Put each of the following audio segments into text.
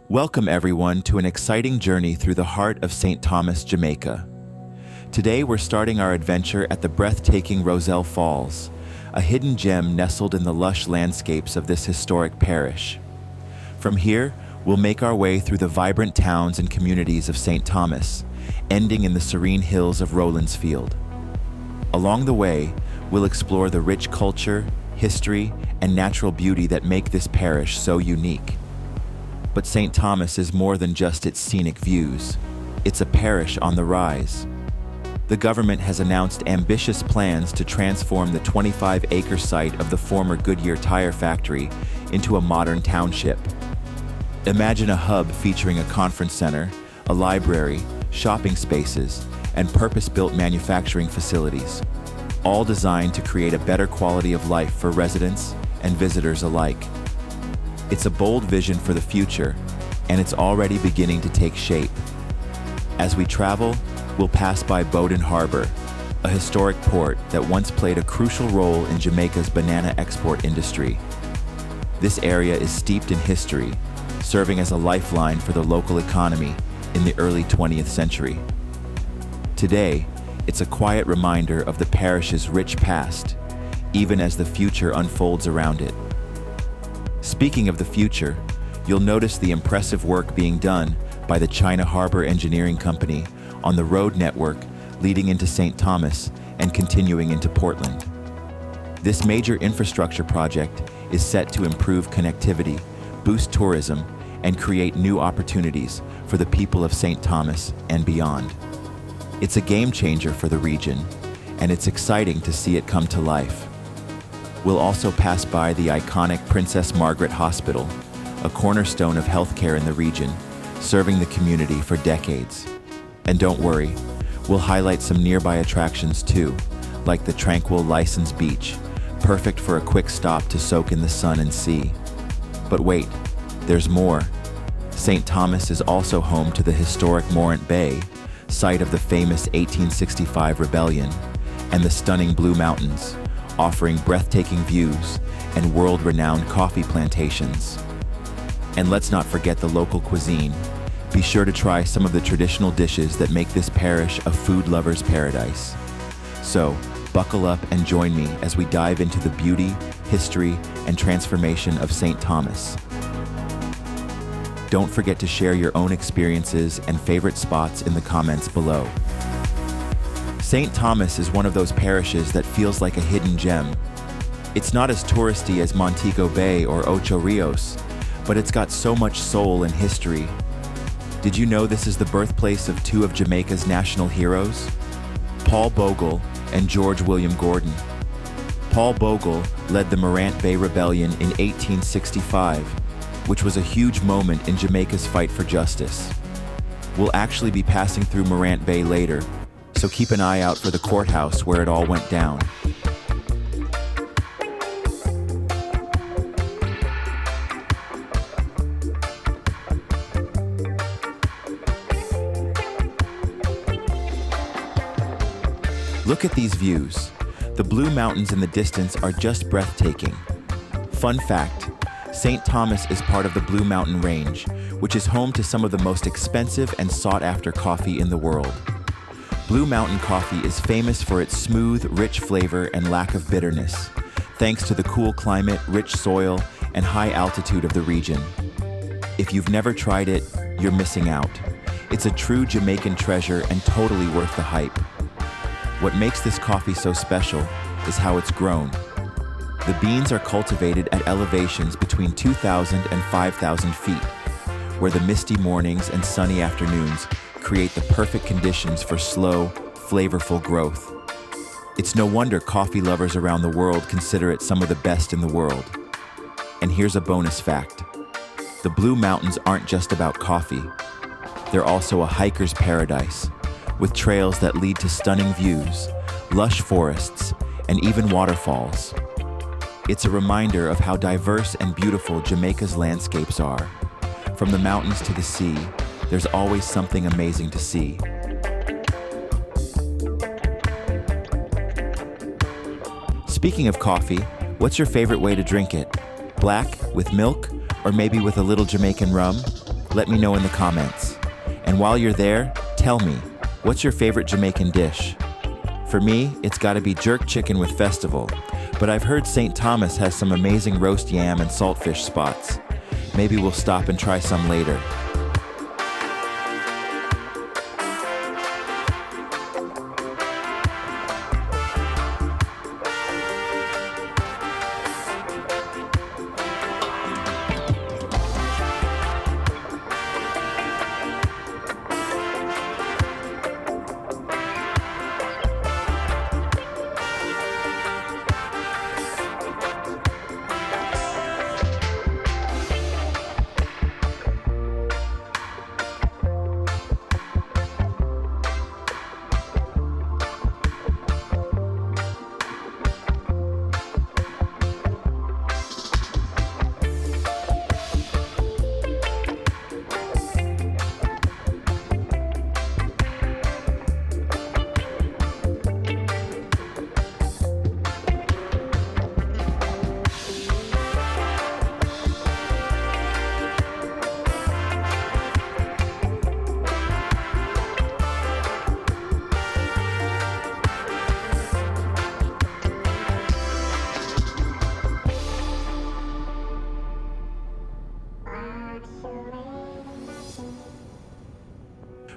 Welcome everyone to an exciting journey through the heart of St. Thomas, Jamaica. Today we're starting our adventure at the breathtaking Roselle Falls, a hidden gem nestled in the lush landscapes of this historic parish. From here, we'll make our way through the vibrant towns and communities of St. Thomas, ending in the serene hills of Rowlandsfield. Along the way, we'll explore the rich culture, history, and natural beauty that make this parish so unique. But St. Thomas is more than just its scenic views. It's a parish on the rise. The government has announced ambitious plans to transform the 25-acre site of the former Goodyear Tyre Factory into a modern township. Imagine a hub featuring a conference center, a library, shopping spaces, and purpose-built manufacturing facilities, all designed to create a better quality of life for residents and visitors alike. It's a bold vision for the future, and it's already beginning to take shape. As we travel, we'll pass by Bogle Harbour, a historic port that once played a crucial role in Jamaica's banana export industry. This area is steeped in history, serving as a lifeline for the local economy in the early 20th century. Today, it's a quiet reminder of the parish's rich past, even as the future unfolds around it. Speaking of the future, you'll notice the impressive work being done by the China Harbour Engineering Company on the road network leading into St. Thomas and continuing into Portland. This major infrastructure project is set to improve connectivity, boost tourism, and create new opportunities for the people of St. Thomas and beyond. It's a game changer for the region, and it's exciting to see it come to life. We'll also pass by the iconic Princess Margaret Hospital, a cornerstone of healthcare in the region, serving the community for decades. And don't worry, we'll highlight some nearby attractions too, like the tranquil Lyssons Beach, perfect for a quick stop to soak in the sun and sea. But wait, there's more. St. Thomas is also home to the historic Morant Bay, site of the famous 1865 rebellion, and the stunning Blue Mountains, offering breathtaking views and world-renowned coffee plantations. And let's not forget the local cuisine. Be sure to try some of the traditional dishes that make this parish a food lover's paradise. So, buckle up and join me as we dive into the beauty, history, and transformation of St. Thomas. Don't forget to share your own experiences and favorite spots in the comments below. St. Thomas is one of those parishes that feels like a hidden gem. It's not as touristy as Montego Bay or Ocho Rios, but it's got so much soul and history. Did you know this is the birthplace of two of Jamaica's national heroes? Paul Bogle and George William Gordon. Paul Bogle led the Morant Bay Rebellion in 1865, which was a huge moment in Jamaica's fight for justice. We'll actually be passing through Morant Bay later, so keep an eye out for the Courthouse where it all went down. Look at these views. The Blue Mountains in the distance are just breathtaking. Fun fact, St. Thomas is part of the Blue Mountain Range, which is home to some of the most expensive and sought-after coffee in the world. Blue Mountain coffee is famous for its smooth, rich flavor and lack of bitterness, thanks to the cool climate, rich soil, and high altitude of the region. If you've never tried it, you're missing out. It's a true Jamaican treasure and totally worth the hype. What makes this coffee so special is how it's grown. The beans are cultivated at elevations between 2,000 and 5,000 feet, where the misty mornings and sunny afternoons create the perfect conditions for slow, flavorful growth. It's no wonder coffee lovers around the world consider it some of the best in the world. And here's a bonus fact. The Blue Mountains aren't just about coffee. They're also a hiker's paradise, with trails that lead to stunning views, lush forests, and even waterfalls. It's a reminder of how diverse and beautiful Jamaica's landscapes are. From the mountains to the sea, there's always something amazing to see. Speaking of coffee, what's your favorite way to drink it? Black, with milk, or maybe with a little Jamaican rum? Let me know in the comments. And while you're there, tell me, what's your favorite Jamaican dish? For me, it's gotta be jerk chicken with festival, but I've heard St. Thomas has some amazing roast yam and saltfish spots. Maybe we'll stop and try some later.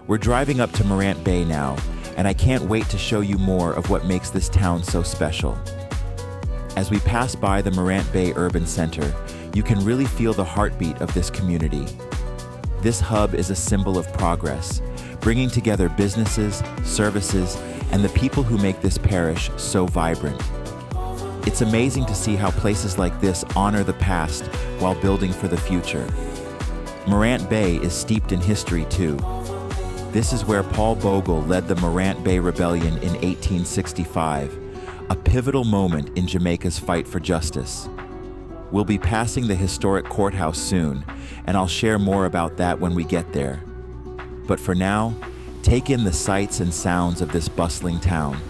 We're driving up to Morant Bay now, and I can't wait to show you more of what makes this town so special. As we pass by the Morant Bay Urban Center, you can really feel the heartbeat of this community. This hub is a symbol of progress, bringing together businesses, services, and the people who make this parish so vibrant. It's amazing to see how places like this honor the past while building for the future. Morant Bay is steeped in history too. This is where Paul Bogle led the Morant Bay Rebellion in 1865, a pivotal moment in Jamaica's fight for justice. We'll be passing the historic courthouse soon, and I'll share more about that when we get there. But for now, take in the sights and sounds of this bustling town.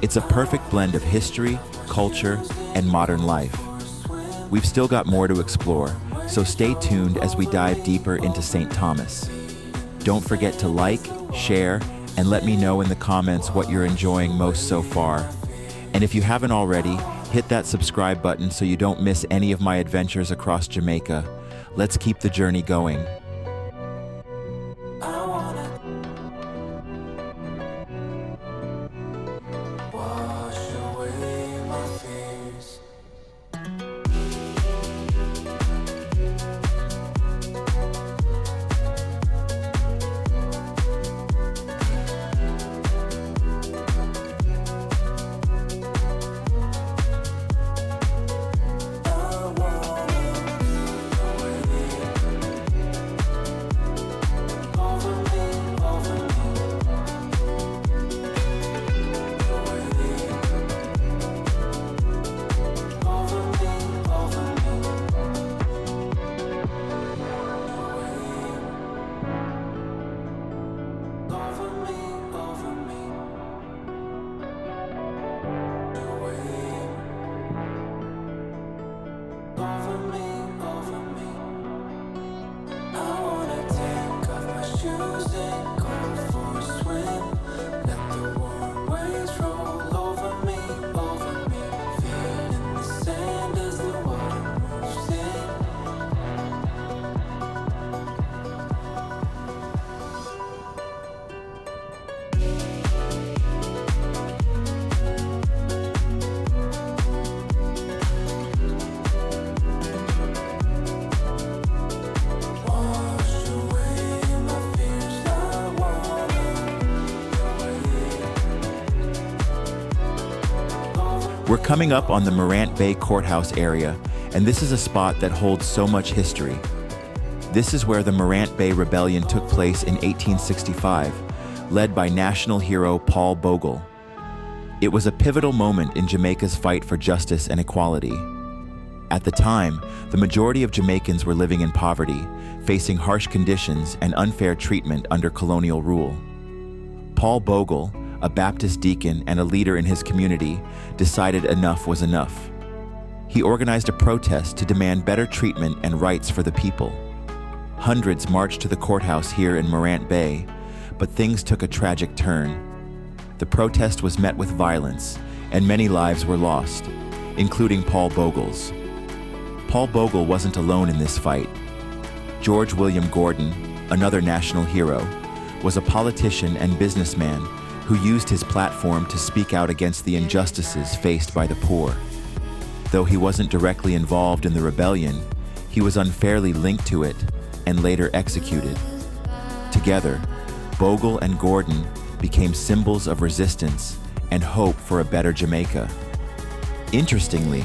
It's a perfect blend of history, culture, and modern life. We've still got more to explore, so stay tuned as we dive deeper into St. Thomas. Don't forget to like, share, and let me know in the comments what you're enjoying most so far. And if you haven't already, hit that subscribe button so you don't miss any of my adventures across Jamaica. Let's keep the journey going. We're coming up on the Morant Bay Courthouse area, and this is a spot that holds so much history. This is where the Morant Bay Rebellion took place in 1865, led by national hero Paul Bogle. It was a pivotal moment in Jamaica's fight for justice and equality. At the time, the majority of Jamaicans were living in poverty, facing harsh conditions and unfair treatment under colonial rule. Paul Bogle, a Baptist deacon and a leader in his community, decided enough was enough. He organized a protest to demand better treatment and rights for the people. Hundreds marched to the courthouse here in Morant Bay, but things took a tragic turn. The protest was met with violence, and many lives were lost, including Paul Bogle's. Paul Bogle wasn't alone in this fight. George William Gordon, another national hero, was a politician and businessman who used his platform to speak out against the injustices faced by the poor. Though he wasn't directly involved in the rebellion, he was unfairly linked to it and later executed. Together, Bogle and Gordon became symbols of resistance and hope for a better Jamaica. Interestingly,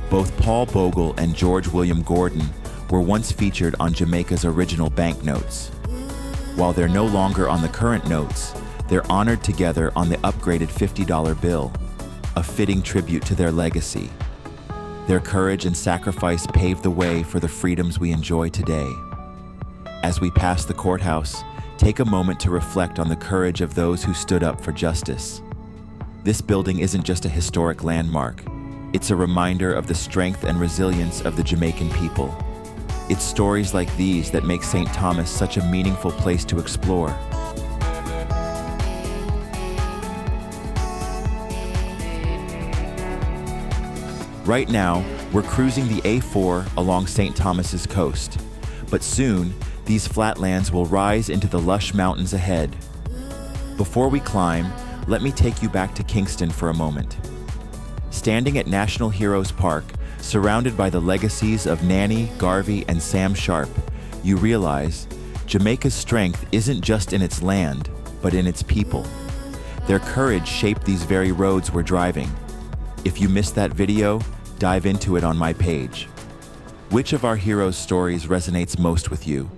both Paul Bogle and George William Gordon were once featured on Jamaica's original banknotes. While they're no longer on the current notes, they're honored together on the upgraded $50 bill, a fitting tribute to their legacy. Their courage and sacrifice paved the way for the freedoms we enjoy today. As we pass the courthouse, take a moment to reflect on the courage of those who stood up for justice. This building isn't just a historic landmark. It's a reminder of the strength and resilience of the Jamaican people. It's stories like these that make St. Thomas such a meaningful place to explore. Right now, we're cruising the A4 along St. Thomas's coast, but soon, these flatlands will rise into the lush mountains ahead. Before we climb, let me take you back to Kingston for a moment. Standing at National Heroes Park, surrounded by the legacies of Nanny, Garvey, and Sam Sharp, you realize Jamaica's strength isn't just in its land, but in its people. Their courage shaped these very roads we're driving. If you missed that video, dive into it on my page. Which of our heroes' stories resonates most with you?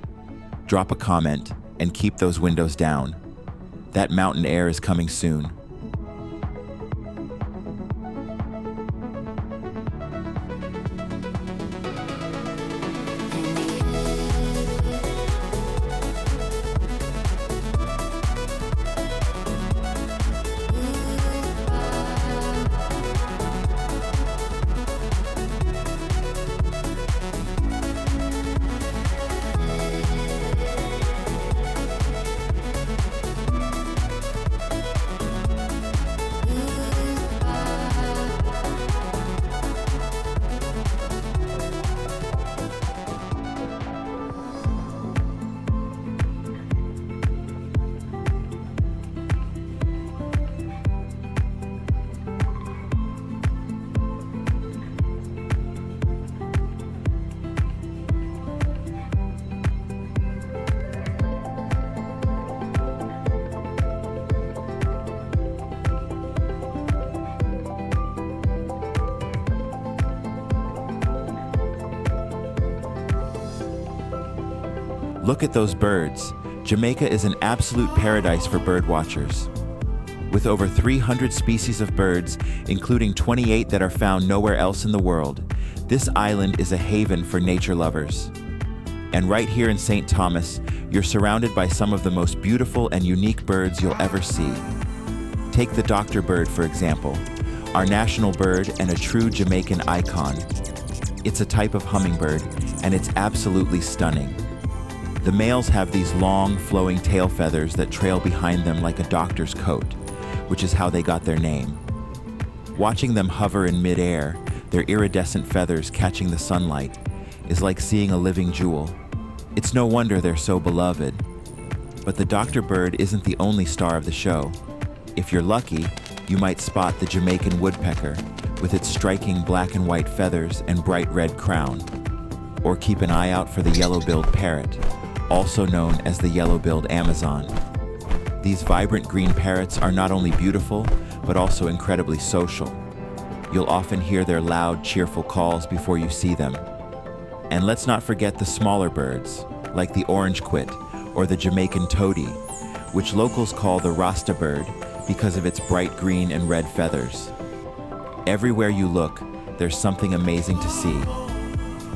Drop a comment and keep those windows down. That mountain air is coming soon. Look at those birds. Jamaica is an absolute paradise for birdwatchers. With over 300 species of birds, including 28 that are found nowhere else in the world, this island is a haven for nature lovers. And right here in St. Thomas, you're surrounded by some of the most beautiful and unique birds you'll ever see. Take the doctor bird, for example, our national bird and a true Jamaican icon. It's a type of hummingbird, and it's absolutely stunning. The males have these long, flowing tail feathers that trail behind them like a doctor's coat, which is how they got their name. Watching them hover in midair, their iridescent feathers catching the sunlight, is like seeing a living jewel. It's no wonder they're so beloved. But the doctor bird isn't the only star of the show. If you're lucky, you might spot the Jamaican woodpecker with its striking black and white feathers and bright red crown. Or keep an eye out for the yellow-billed parrot, also known as the yellow-billed Amazon. These vibrant green parrots are not only beautiful, but also incredibly social. You'll often hear their loud, cheerful calls before you see them. And let's not forget the smaller birds, like the orange quit or the Jamaican toady, which locals call the Rasta bird because of its bright green and red feathers. Everywhere you look, there's something amazing to see.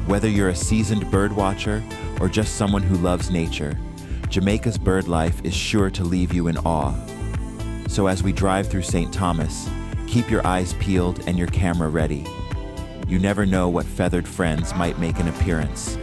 Whether you're a seasoned bird watcher or just someone who loves nature, Jamaica's bird life is sure to leave you in awe. So as we drive through St. Thomas, keep your eyes peeled and your camera ready. You never know what feathered friends might make an appearance.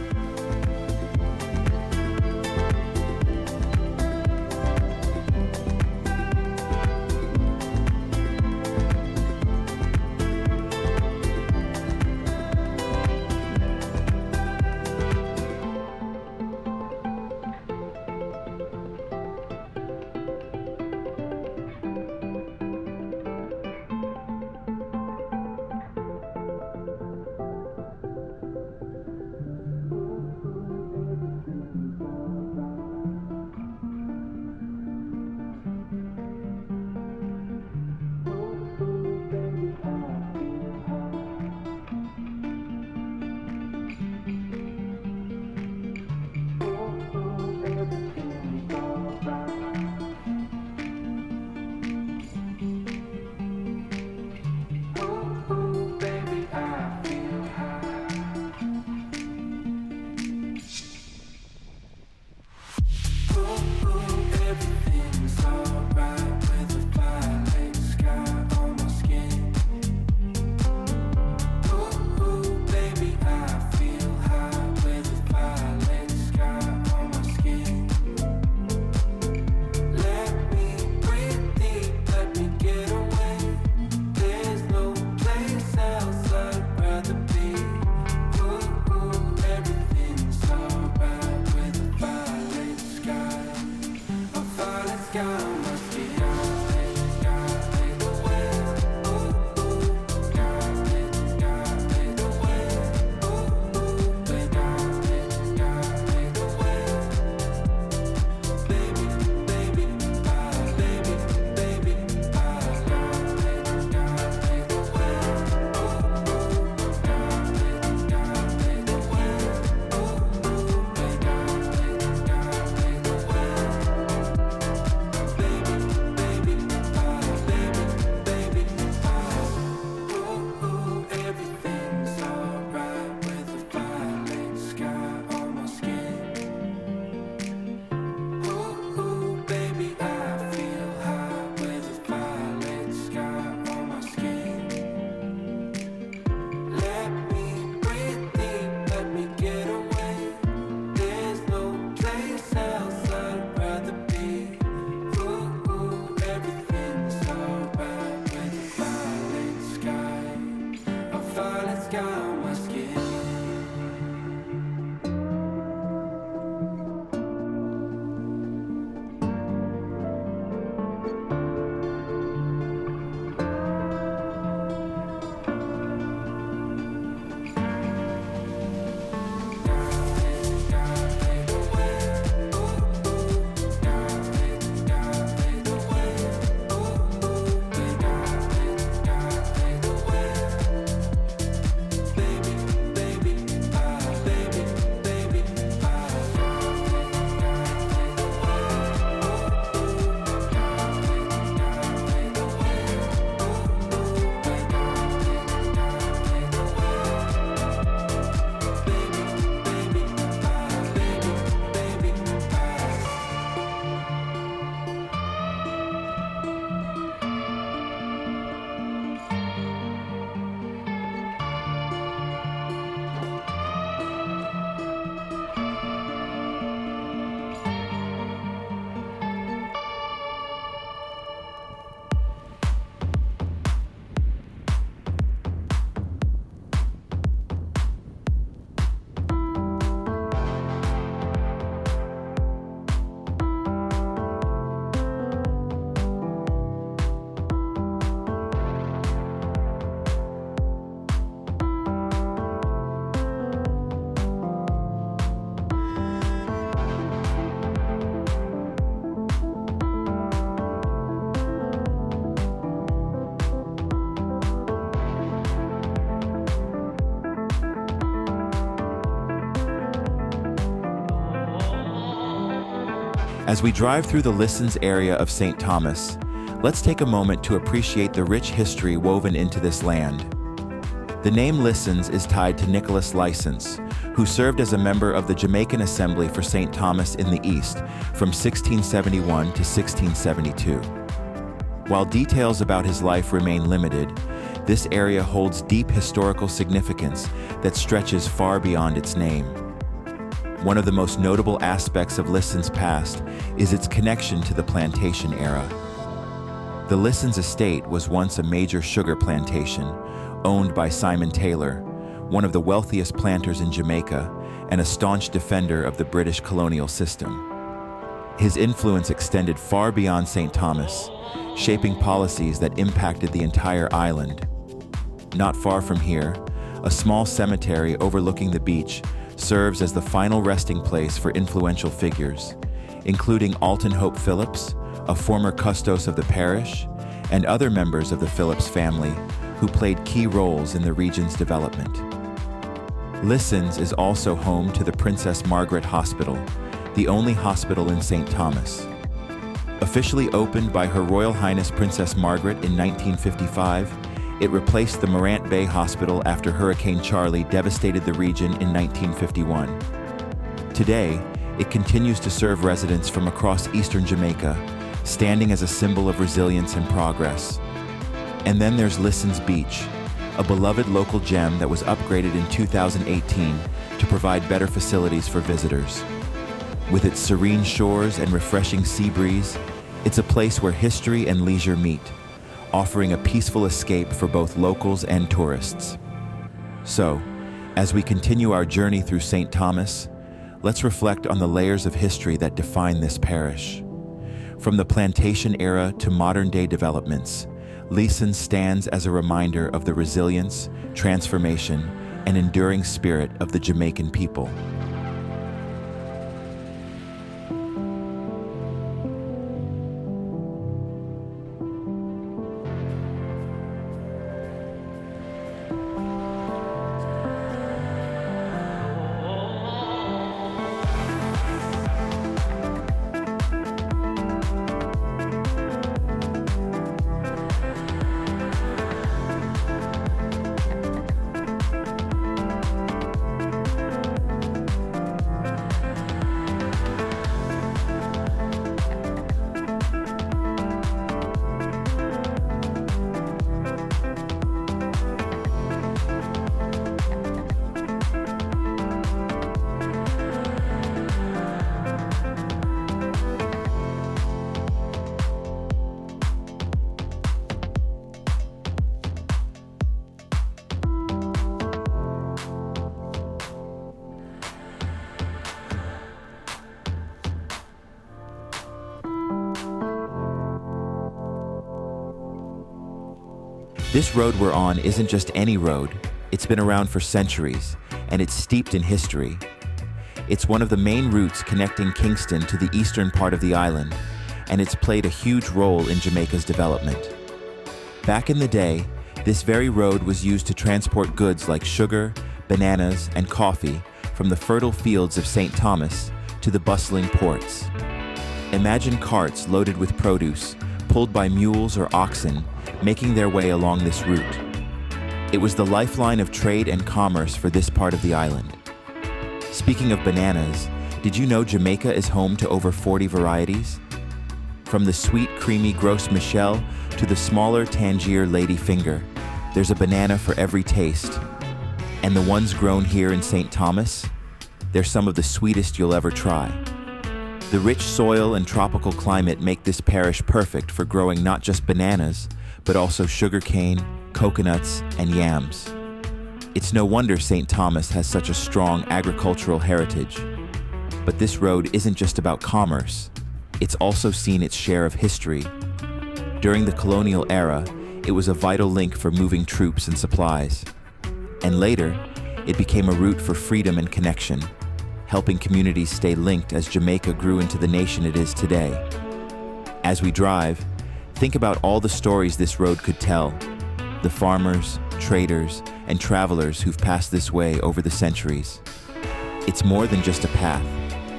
As we drive through the Lyssons area of St. Thomas, let's take a moment to appreciate the rich history woven into this land. The name Lyssons is tied to Nicholas Lyssons, who served as a member of the Jamaican Assembly for St. Thomas in the East from 1671 to 1672. While details about his life remain limited, this area holds deep historical significance that stretches far beyond its name. One of the most notable aspects of Lyssons' past is its connection to the plantation era. The Lyssons estate was once a major sugar plantation owned by Simon Taylor, one of the wealthiest planters in Jamaica and a staunch defender of the British colonial system. His influence extended far beyond St. Thomas, shaping policies that impacted the entire island. Not far from here, a small cemetery overlooking the beach serves as the final resting place for influential figures, including Alton Hope Phillips, a former custos of the parish, and other members of the Phillips family who played key roles in the region's development. Lyssons is also home to the Princess Margaret Hospital, the only hospital in St. Thomas. Officially opened by Her Royal Highness Princess Margaret in 1955, it replaced the Morant Bay Hospital after Hurricane Charlie devastated the region in 1951. Today, it continues to serve residents from across eastern Jamaica, standing as a symbol of resilience and progress. And then there's Lyssons Beach, a beloved local gem that was upgraded in 2018 to provide better facilities for visitors. With its serene shores and refreshing sea breeze, it's a place where history and leisure meet, offering a peaceful escape for both locals and tourists. So, as we continue our journey through St. Thomas, let's reflect on the layers of history that define this parish. From the plantation era to modern-day developments, Lyssons stands as a reminder of the resilience, transformation, and enduring spirit of the Jamaican people. This road we're on isn't just any road. It's been around for centuries, and it's steeped in history. It's one of the main routes connecting Kingston to the eastern part of the island, and it's played a huge role in Jamaica's development. Back in the day, this very road was used to transport goods like sugar, bananas, and coffee from the fertile fields of St. Thomas to the bustling ports. Imagine carts loaded with produce, pulled by mules or oxen, making their way along this route. It was the lifeline of trade and commerce for this part of the island. Speaking of bananas, did you know Jamaica is home to over 40 varieties? From the sweet, creamy Gros Michel to the smaller Tangier Lady Finger, there's a banana for every taste. And the ones grown here in St. Thomas, they're some of the sweetest you'll ever try. The rich soil and tropical climate make this parish perfect for growing not just bananas, but also sugarcane, coconuts, and yams. It's no wonder St. Thomas has such a strong agricultural heritage. But this road isn't just about commerce. It's also seen its share of history. During the colonial era, it was a vital link for moving troops and supplies. And later, it became a route for freedom and connection, helping communities stay linked as Jamaica grew into the nation it is today. As we drive, think about all the stories this road could tell, the farmers, traders, and travelers who've passed this way over the centuries. It's more than just a path.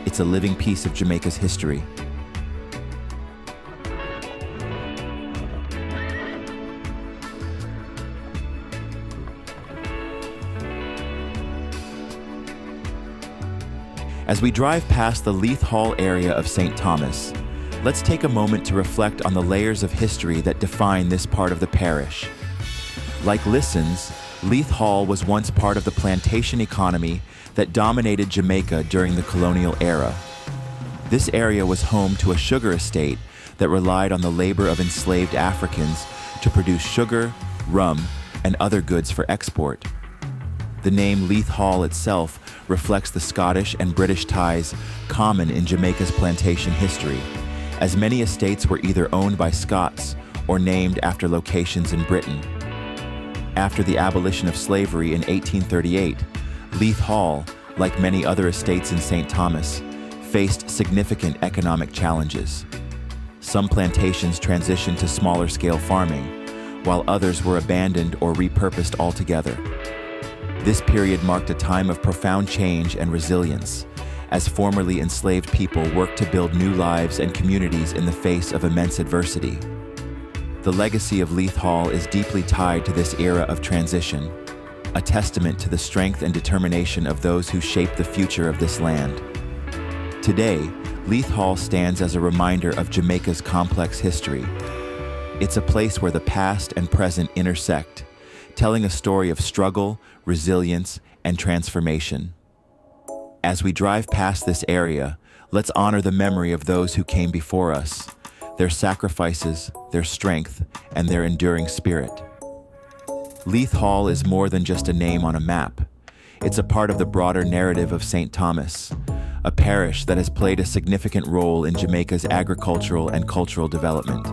It's a living piece of Jamaica's history, As we drive past the Leith Hall area of St. Thomas, let's take a moment to reflect on the layers of history that define this part of the parish. Like Lyssons, Leith Hall was once part of the plantation economy that dominated Jamaica during the colonial era. This area was home to a sugar estate that relied on the labor of enslaved Africans to produce sugar, rum, and other goods for export. The name Leith Hall itself reflects the Scottish and British ties common in Jamaica's plantation history, as many estates were either owned by Scots or named after locations in Britain. After the abolition of slavery in 1838, Leith Hall, like many other estates in St. Thomas, faced significant economic challenges. Some plantations transitioned to smaller-scale farming, while others were abandoned or repurposed altogether. This period marked a time of profound change and resilience, as formerly enslaved people worked to build new lives and communities in the face of immense adversity. The legacy of Leith Hall is deeply tied to this era of transition, a testament to the strength and determination of those who shaped the future of this land. Today, Leith Hall stands as a reminder of Jamaica's complex history. It's a place where the past and present intersect, telling a story of struggle, resilience, and transformation. As we drive past this area, let's honor the memory of those who came before us, their sacrifices, their strength, and their enduring spirit. Leith Hall is more than just a name on a map. It's a part of the broader narrative of St. Thomas, a parish that has played a significant role in Jamaica's agricultural and cultural development.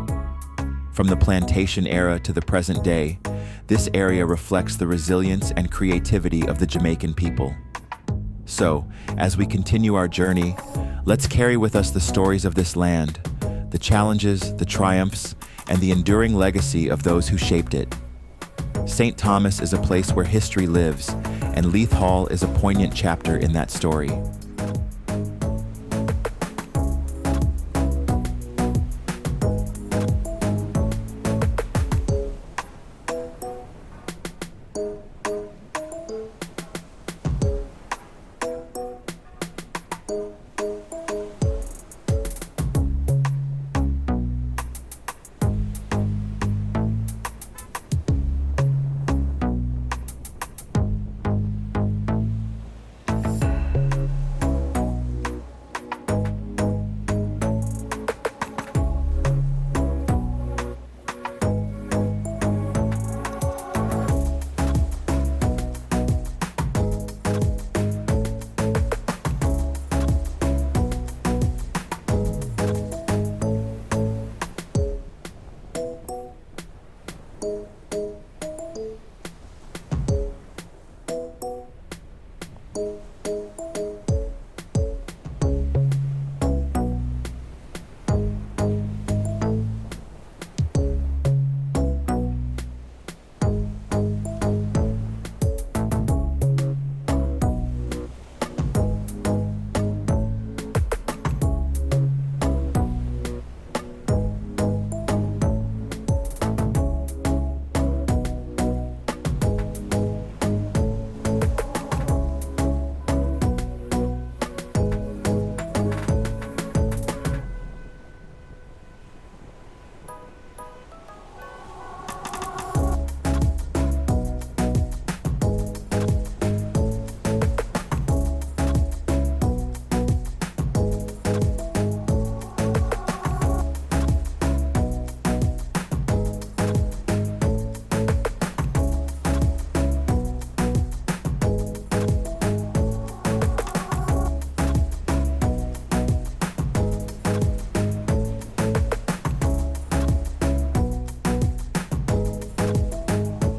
From the plantation era to the present day, this area reflects the resilience and creativity of the Jamaican people. So, as we continue our journey, let's carry with us the stories of this land, the challenges, the triumphs, and the enduring legacy of those who shaped it. St. Thomas is a place where history lives, and Leith Hall is a poignant chapter in that story.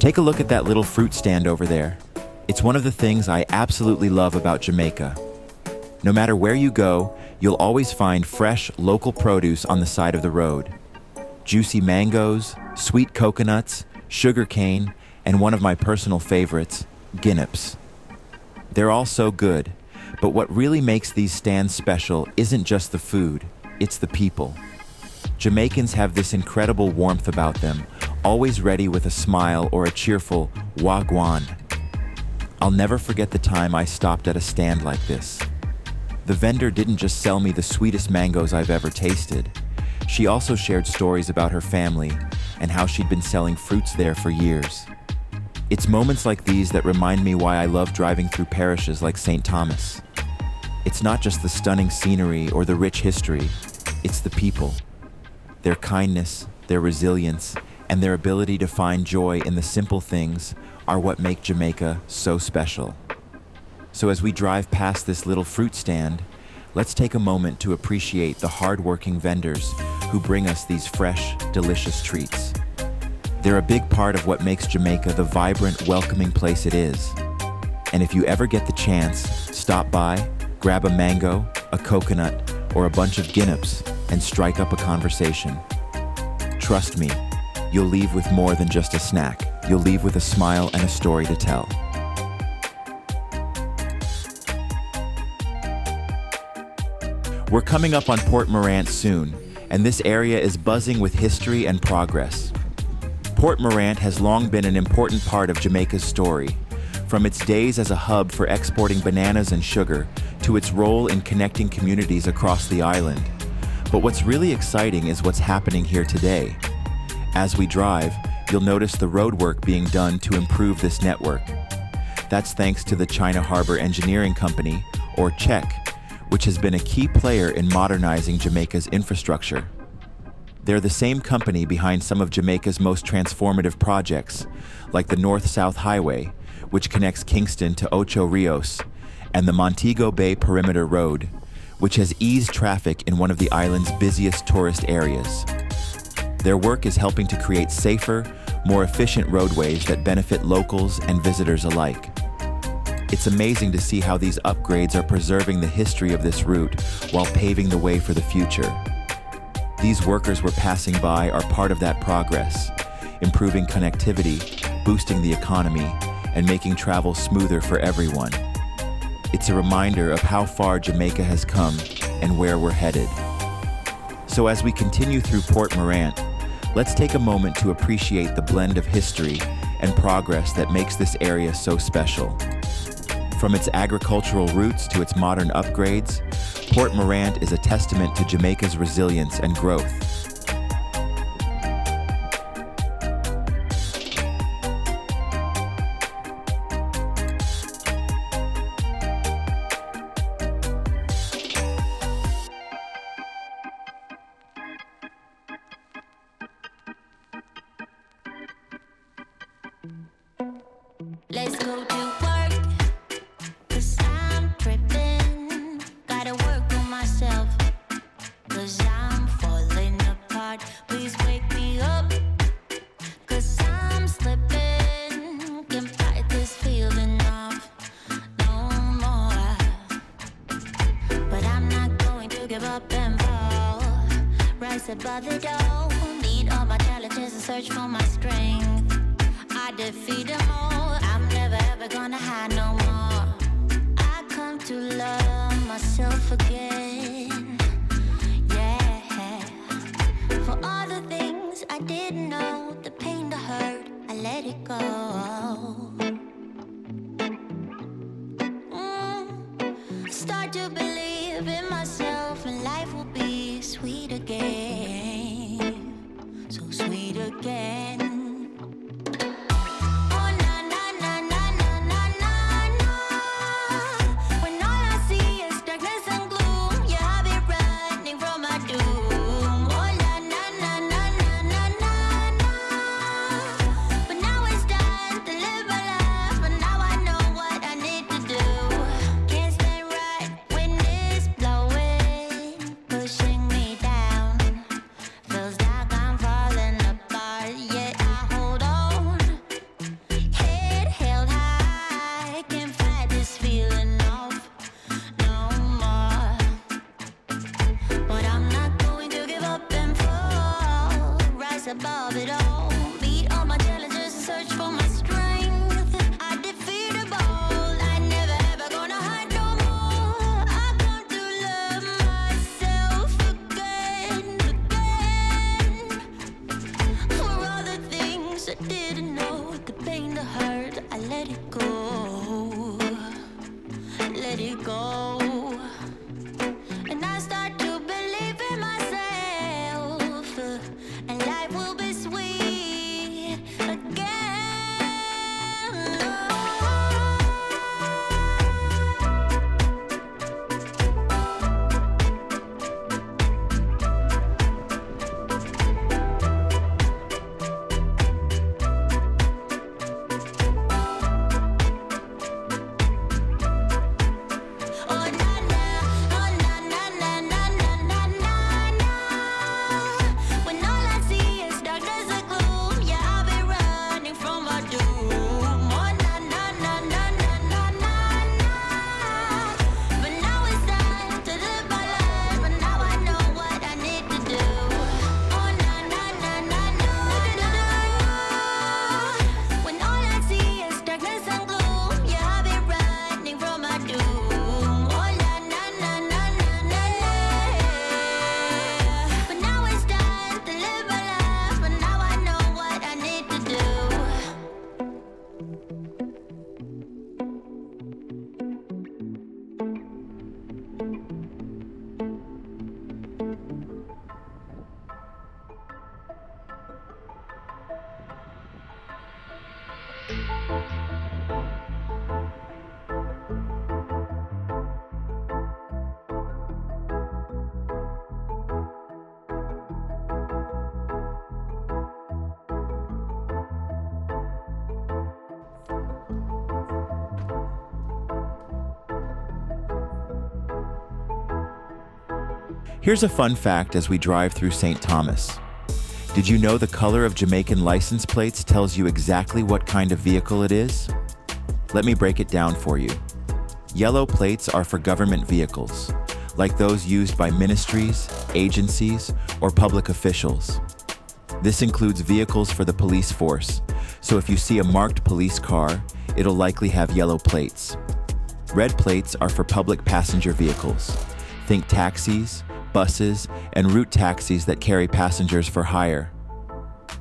Take a look at that little fruit stand over there. It's one of the things I absolutely love about Jamaica. No matter where you go, you'll always find fresh, local produce on the side of the road. Juicy mangoes, sweet coconuts, sugar cane, and one of my personal favorites, Guineps. They're all so good, but what really makes these stands special isn't just the food, it's the people. Jamaicans have this incredible warmth about them, always ready with a smile or a cheerful wagwan. I'll never forget the time I stopped at a stand like this. The vendor didn't just sell me the sweetest mangoes I've ever tasted. She also shared stories about her family and how she'd been selling fruits there for years. It's moments like these that remind me why I love driving through parishes like St. Thomas. It's not just the stunning scenery or the rich history, it's the people. Their kindness, their resilience, and their ability to find joy in the simple things are what make Jamaica so special. So as we drive past this little fruit stand, let's take a moment to appreciate the hard-working vendors who bring us these fresh, delicious treats. They're a big part of what makes Jamaica the vibrant, welcoming place it is. And if you ever get the chance, stop by, grab a mango, a coconut, or a bunch of Guineps and strike up a conversation. Trust me, you'll leave with more than just a snack. You'll leave with a smile and a story to tell. We're coming up on Port Morant soon, and this area is buzzing with history and progress. Port Morant has long been an important part of Jamaica's story, from its days as a hub for exporting bananas and sugar to its role in connecting communities across the island. But what's really exciting is what's happening here today. As we drive, you'll notice the roadwork being done to improve this network. That's thanks to the China Harbour Engineering Company, or CHEC, which has been a key player in modernizing Jamaica's infrastructure. They're the same company behind some of Jamaica's most transformative projects, like the North-South Highway, which connects Kingston to Ocho Rios, and the Montego Bay Perimeter Road, which has eased traffic in one of the island's busiest tourist areas. Their work is helping to create safer, more efficient roadways that benefit locals and visitors alike. It's amazing to see how these upgrades are preserving the history of this route while paving the way for the future. These workers we're passing by are part of that progress, improving connectivity, boosting the economy, and making travel smoother for everyone. It's a reminder of how far Jamaica has come and where we're headed. So as we continue through Port Morant, let's take a moment to appreciate the blend of history and progress that makes this area so special. From its agricultural roots to its modern upgrades, Port Morant is a testament to Jamaica's resilience and growth. Let's go to work, 'cause I'm tripping. Gotta work on myself, 'cause I'm falling apart. Please wake me up, 'cause I'm slipping. Can't fight this feeling off no more. But I'm not going to give up and fall. Rise above the door, meet all my challenges and search for my strength. I defeat them all, I'm never ever gonna hide no more. I come to love myself again, yeah. For all the things I didn't know, the pain, the hurt, I let it go. Start to believe in myself and life will be sweet again, so sweet again. Yeah. Here's a fun fact as we drive through St. Thomas. Did you know the color of Jamaican license plates tells you exactly what kind of vehicle it is? Let me break it down for you. Yellow plates are for government vehicles, like those used by ministries, agencies, or public officials. This includes vehicles for the police force, so if you see a marked police car, it'll likely have yellow plates. Red plates are for public passenger vehicles. Think taxis, buses, and route taxis that carry passengers for hire.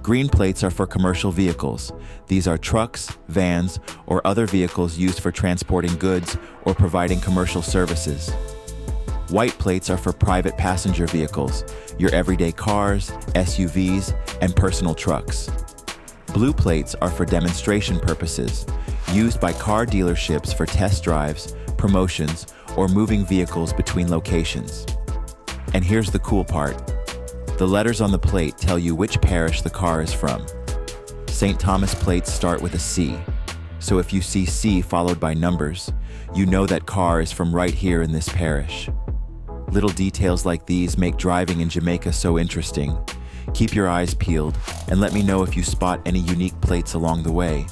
Green plates are for commercial vehicles. These are trucks, vans, or other vehicles used for transporting goods or providing commercial services. White plates are for private passenger vehicles, your everyday cars, SUVs, and personal trucks. Blue plates are for demonstration purposes, used by car dealerships for test drives, promotions, or moving vehicles between locations. And here's the cool part. The letters on the plate tell you which parish the car is from. St. Thomas plates start with a C, so if you see C followed by numbers, you know that car is from right here in this parish. Little details like these make driving in Jamaica so interesting. Keep your eyes peeled and let me know if you spot any unique plates along the way.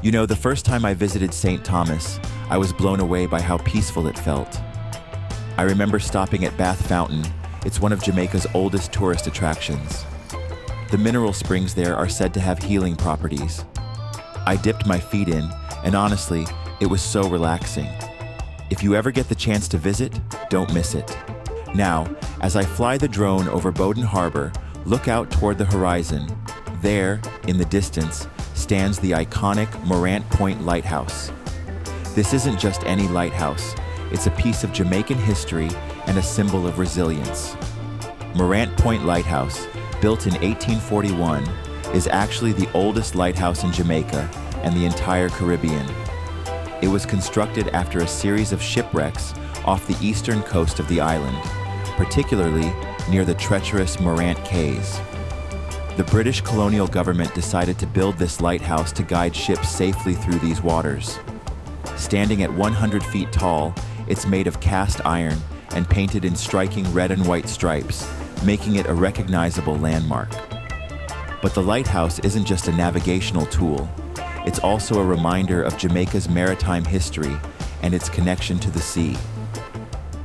You know, the first time I visited St. Thomas, I was blown away by how peaceful it felt. I remember stopping at Bath Fountain. It's one of Jamaica's oldest tourist attractions. The mineral springs there are said to have healing properties. I dipped my feet in, and honestly, it was so relaxing. If you ever get the chance to visit, don't miss it. Now, as I fly the drone over Bogle Harbour, look out toward the horizon. There, in the distance, stands the iconic Morant Point Lighthouse. This isn't just any lighthouse, it's a piece of Jamaican history and a symbol of resilience. Morant Point Lighthouse, built in 1841, is actually the oldest lighthouse in Jamaica and the entire Caribbean. It was constructed after a series of shipwrecks off the eastern coast of the island, particularly near the treacherous Morant Cays. The British colonial government decided to build this lighthouse to guide ships safely through these waters. Standing at 100 feet tall, it's made of cast iron and painted in striking red and white stripes, making it a recognizable landmark. But the lighthouse isn't just a navigational tool. It's also a reminder of Jamaica's maritime history and its connection to the sea.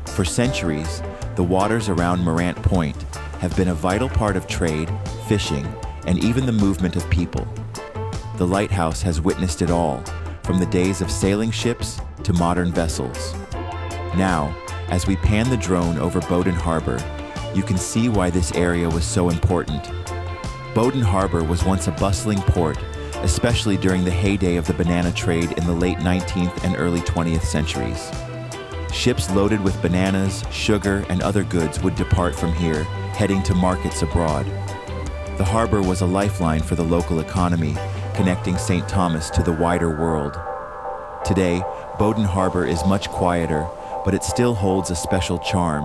For centuries, The waters around Morant Point have been a vital part of trade, fishing, and even the movement of people. The Lighthouse has witnessed it all, from the days of sailing ships to modern vessels. Now, as we pan the drone over Bogle Harbour, you can see why this area was so important. Bogle Harbour was once a bustling port, especially during the heyday of the banana trade in the late 19th and early 20th centuries. Ships loaded with bananas, sugar, and other goods would depart from here, heading to markets abroad. The harbour was a lifeline for the local economy, connecting St. Thomas to the wider world. Today, Bogle Harbour is much quieter, but it still holds a special charm.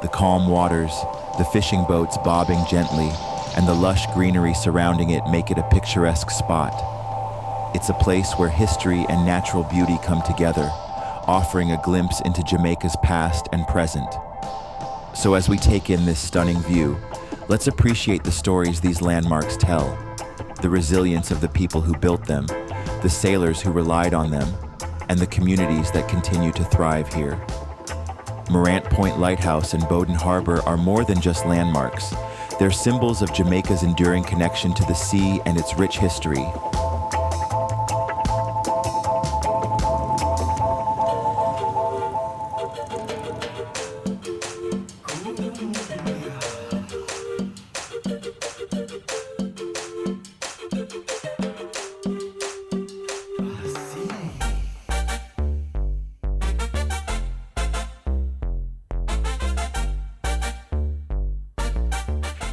The calm waters, the fishing boats bobbing gently, and the lush greenery surrounding it make it a picturesque spot. It's a place where history and natural beauty come together, offering a glimpse into Jamaica's past and present. So as we take in this stunning view, let's appreciate the stories these landmarks tell, the resilience of the people who built them, the sailors who relied on them, and the communities that continue to thrive here. Morant Point Lighthouse and Bogle Harbour are more than just landmarks. They're symbols of Jamaica's enduring connection to the sea and its rich history.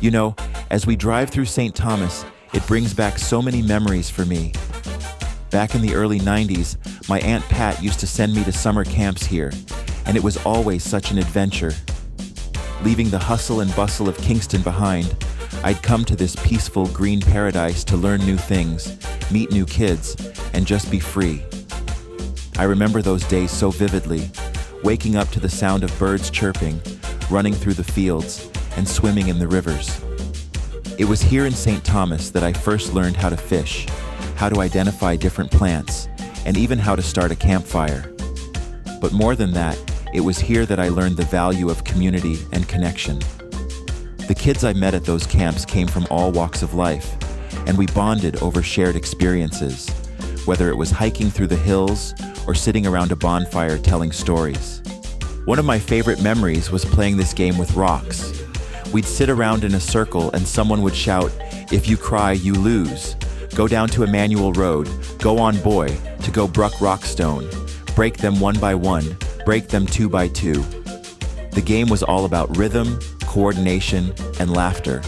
You know, as we drive through St. Thomas, it brings back so many memories for me. Back in the early 90s, my Aunt Pat used to send me to summer camps here, and it was always such an adventure. Leaving the hustle and bustle of Kingston behind, I'd come to this peaceful green paradise to learn new things, meet new kids, and just be free. I remember those days so vividly, waking up to the sound of birds chirping, running through the fields, and swimming in the rivers. It was here in St. Thomas that I first learned how to fish, how to identify different plants, and even how to start a campfire. But more than that, it was here that I learned the value of community and connection. The kids I met at those camps came from all walks of life, and we bonded over shared experiences, whether it was hiking through the hills or sitting around a bonfire telling stories. One of my favorite memories was playing this game with rocks. We'd sit around in a circle and someone would shout, "If you cry, you lose. Go down to Emmanuel Road, go on boy, to go Bruck Rockstone. Break them one by one, break them two by two." The game was all about rhythm, coordination, and laughter.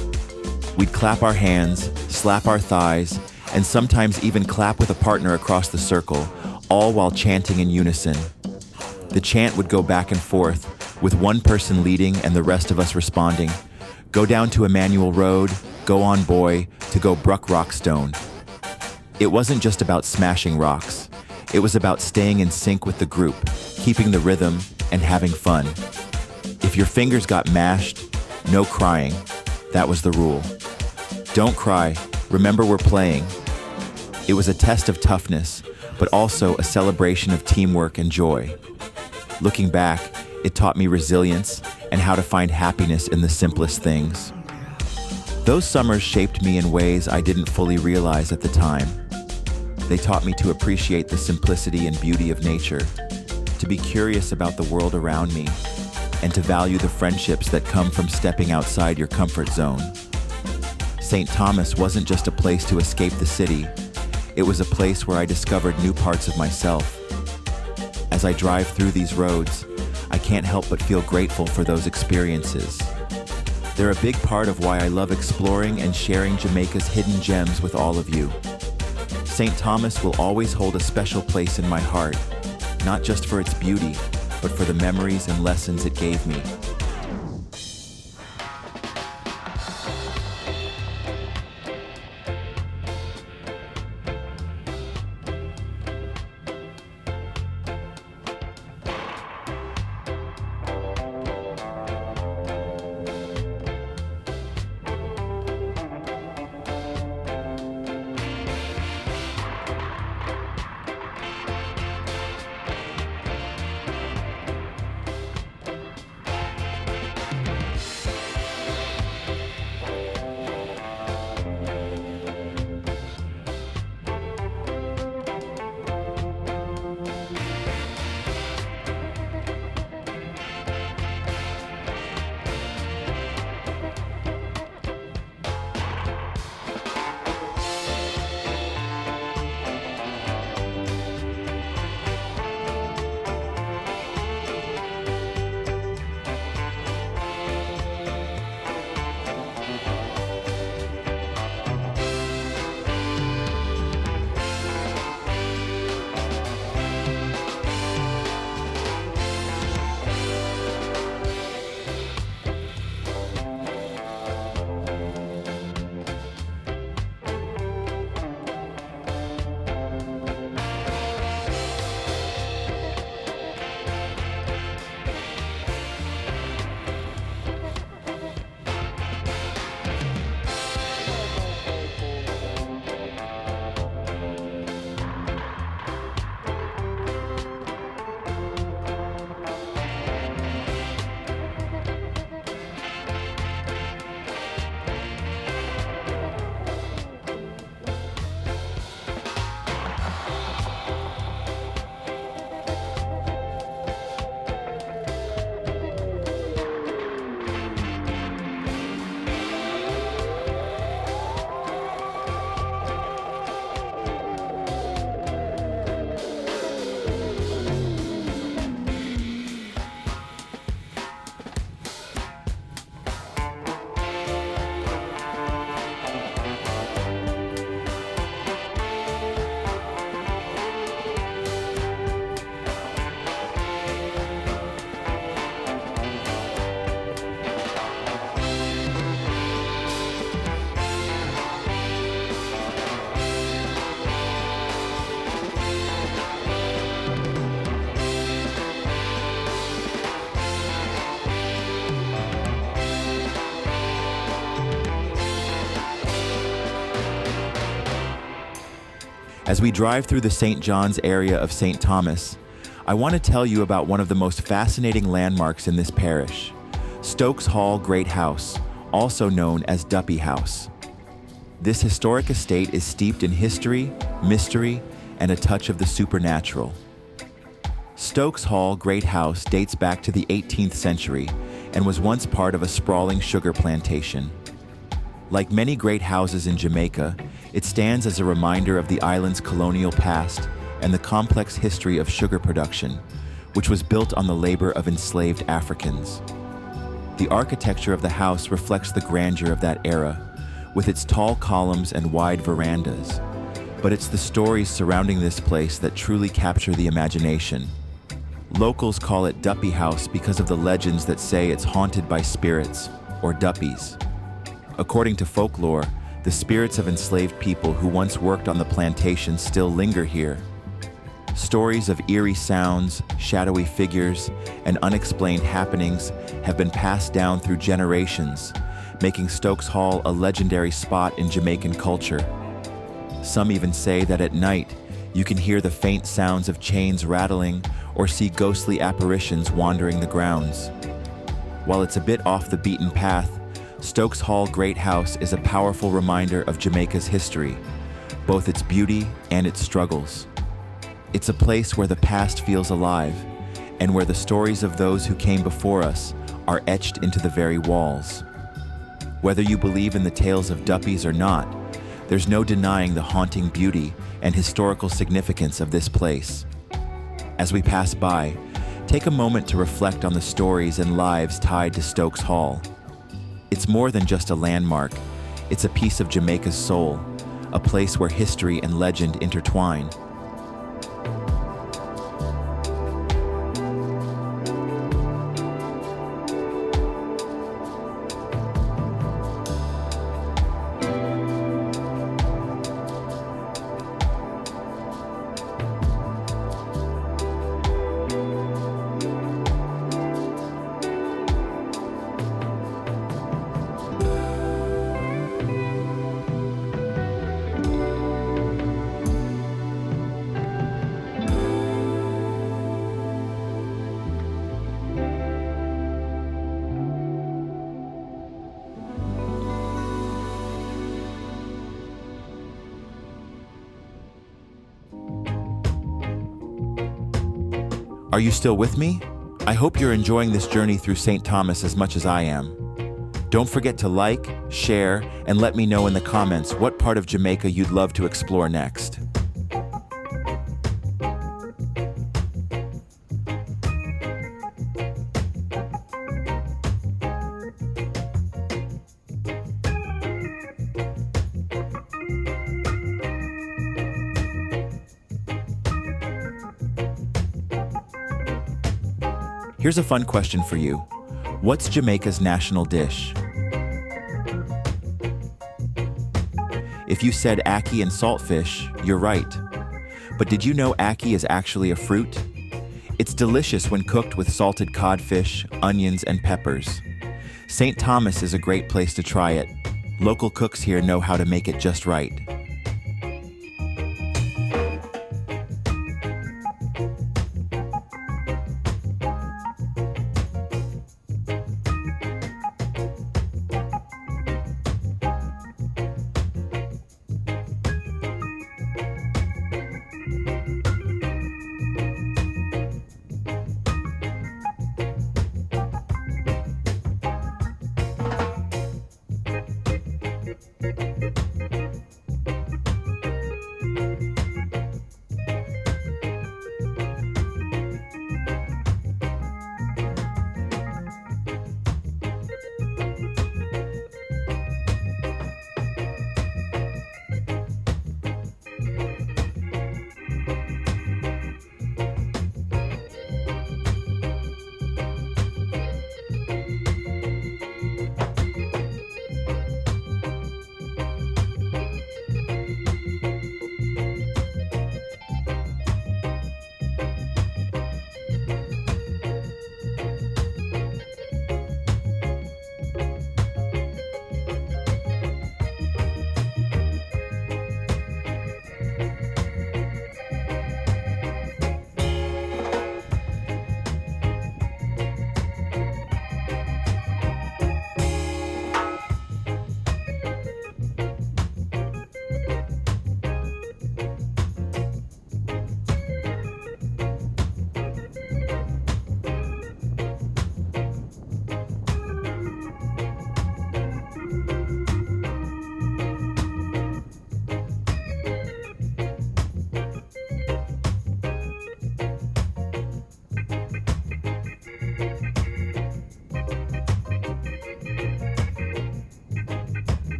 We'd clap our hands, slap our thighs, and sometimes even clap with a partner across the circle, all while chanting in unison. The chant would go back and forth, with one person leading and the rest of us responding. Go down to Emmanuel Road, go on boy, to go Bruck Rockstone. It wasn't just about smashing rocks. It was about staying in sync with the group, keeping the rhythm, and having fun. If your fingers got mashed, no crying. That was the rule. Don't cry, remember we're playing. It was a test of toughness, but also a celebration of teamwork and joy. Looking back, it taught me resilience and how to find happiness in the simplest things. Those summers shaped me in ways I didn't fully realize at the time. They taught me to appreciate the simplicity and beauty of nature, to be curious about the world around me, and to value the friendships that come from stepping outside your comfort zone. St. Thomas wasn't just a place to escape the city. It was a place where I discovered new parts of myself. As I drive through these roads, I can't help but feel grateful for those experiences. They're a big part of why I love exploring and sharing Jamaica's hidden gems with all of you. St. Thomas will always hold a special place in my heart, not just for its beauty, but for the memories and lessons it gave me. As we drive through the St. John's area of St. Thomas, I want to tell you about one of the most fascinating landmarks in this parish, Stokes Hall Great House, also known as Duppy House. This historic estate is steeped in history, mystery, and a touch of the supernatural. Stokes Hall Great House dates back to the 18th century and was once part of a sprawling sugar plantation. Like many great houses in Jamaica, it stands as a reminder of the island's colonial past and the complex history of sugar production, which was built on the labor of enslaved Africans. The architecture of the house reflects the grandeur of that era, with its tall columns and wide verandas. But it's the stories surrounding this place that truly capture the imagination. Locals call it Duppy House because of the legends that say it's haunted by spirits, or duppies. According to folklore, the spirits of enslaved people who once worked on the plantation still linger here. Stories of eerie sounds, shadowy figures, and unexplained happenings have been passed down through generations, making Stokes Hall a legendary spot in Jamaican culture. Some even say that at night, you can hear the faint sounds of chains rattling or see ghostly apparitions wandering the grounds. While it's a bit off the beaten path, Stokes Hall Great House is a powerful reminder of Jamaica's history, both its beauty and its struggles. It's a place where the past feels alive, and where the stories of those who came before us are etched into the very walls. Whether you believe in the tales of duppies or not, there's no denying the haunting beauty and historical significance of this place. As we pass by, take a moment to reflect on the stories and lives tied to Stokes Hall. It's more than just a landmark, it's a piece of Jamaica's soul, a place where history and legend intertwine. Are you still with me? I hope you're enjoying this journey through St. Thomas as much as I am. Don't forget to like, share, and let me know in the comments what part of Jamaica you'd love to explore next. Here's a fun question for you. What's Jamaica's national dish? If you said ackee and saltfish, you're right. But did you know ackee is actually a fruit? It's delicious when cooked with salted codfish, onions, and peppers. St. Thomas is a great place to try it. Local cooks here know how to make it just right.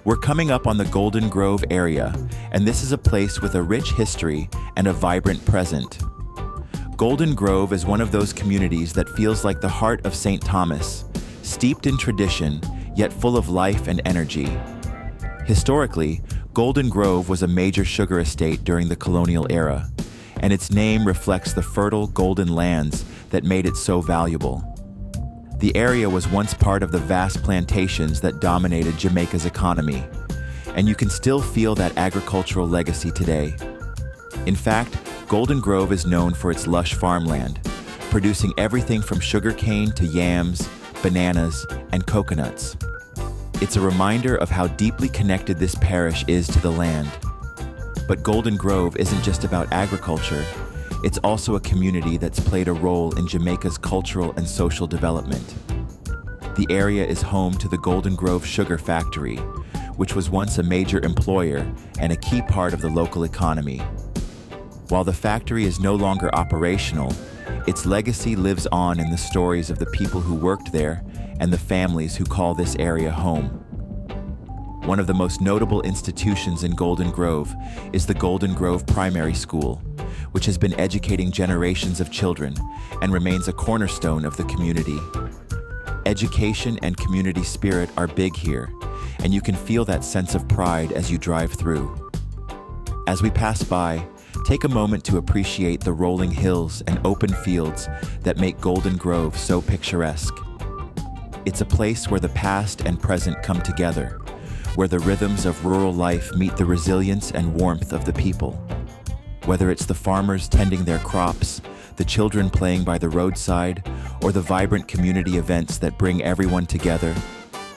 We're coming up on the Golden Grove area, and this is a place with a rich history and a vibrant present. Golden Grove is one of those communities that feels like the heart of St. Thomas, steeped in tradition, yet full of life and energy. Historically, Golden Grove was a major sugar estate during the colonial era, and its name reflects the fertile golden lands that made it so valuable. The area was once part of the vast plantations that dominated Jamaica's economy, and you can still feel that agricultural legacy today. In fact, Golden Grove is known for its lush farmland, producing everything from sugarcane to yams, bananas, and coconuts. It's a reminder of how deeply connected this parish is to the land. But Golden Grove isn't just about agriculture, it's also a community that's played a role in Jamaica's cultural and social development. The area is home to the Golden Grove Sugar Factory, which was once a major employer and a key part of the local economy. While the factory is no longer operational, its legacy lives on in the stories of the people who worked there and the families who call this area home. One of the most notable institutions in Golden Grove is the Golden Grove Primary School, which has been educating generations of children and remains a cornerstone of the community. Education and community spirit are big here, and you can feel that sense of pride as you drive through. As we pass by, take a moment to appreciate the rolling hills and open fields that make Golden Grove so picturesque. It's a place where the past and present come together, where the rhythms of rural life meet the resilience and warmth of the people. Whether it's the farmers tending their crops, the children playing by the roadside, or the vibrant community events that bring everyone together,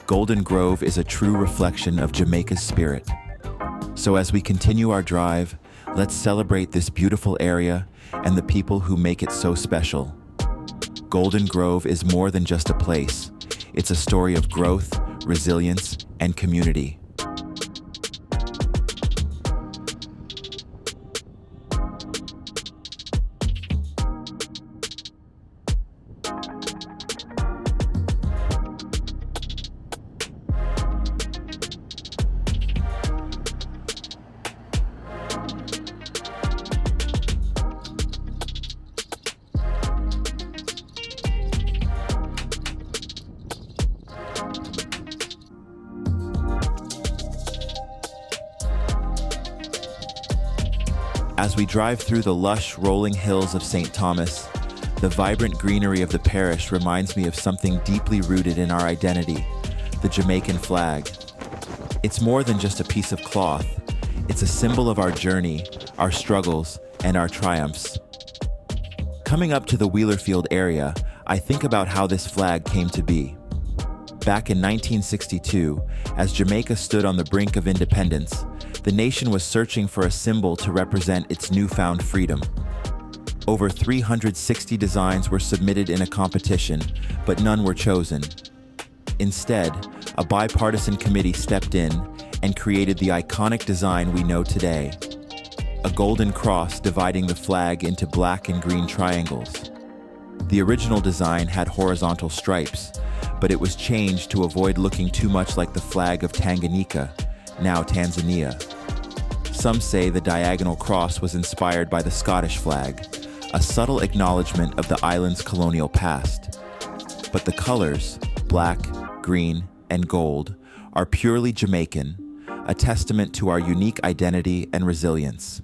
Golden Grove is a true reflection of Jamaica's spirit. So as we continue our drive, let's celebrate this beautiful area and the people who make it so special. Golden Grove is more than just a place. It's a story of growth, resilience, and community. As we drive through the lush, rolling hills of St. Thomas, the vibrant greenery of the parish reminds me of something deeply rooted in our identity, the Jamaican flag. It's more than just a piece of cloth. It's a symbol of our journey, our struggles, and our triumphs. Coming up to the Wheelerfield area, I think about how this flag came to be. Back in 1962, as Jamaica stood on the brink of independence, the nation was searching for a symbol to represent its newfound freedom. Over 360 designs were submitted in a competition, but none were chosen. Instead, a bipartisan committee stepped in and created the iconic design we know today, a golden cross dividing the flag into black and green triangles. The original design had horizontal stripes, but it was changed to avoid looking too much like the flag of Tanganyika, now Tanzania. Some say the diagonal cross was inspired by the Scottish flag, a subtle acknowledgement of the island's colonial past. But the colors, black, green, and gold, are purely Jamaican, a testament to our unique identity and resilience.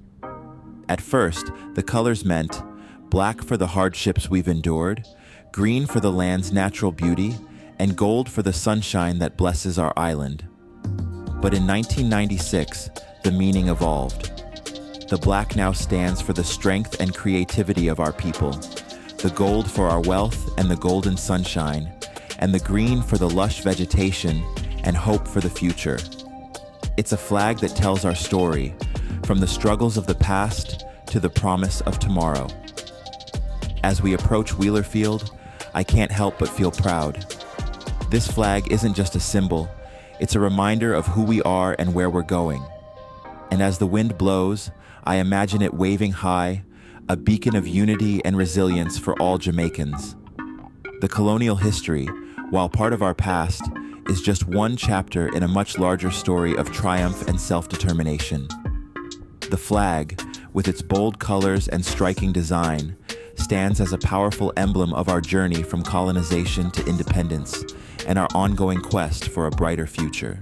At first, the colors meant black for the hardships we've endured, green for the land's natural beauty, and gold for the sunshine that blesses our island. But in 1996, the meaning evolved. The black now stands for the strength and creativity of our people, the gold for our wealth and the golden sunshine, and the green for the lush vegetation and hope for the future. It's a flag that tells our story, from the struggles of the past to the promise of tomorrow. As we approach Wheelerfield, I can't help but feel proud. This flag isn't just a symbol, it's a reminder of who we are and where we're going. And as the wind blows, I imagine it waving high, a beacon of unity and resilience for all Jamaicans. The colonial history, while part of our past, is just one chapter in a much larger story of triumph and self-determination. The flag, with its bold colors and striking design, stands as a powerful emblem of our journey from colonization to independence and our ongoing quest for a brighter future.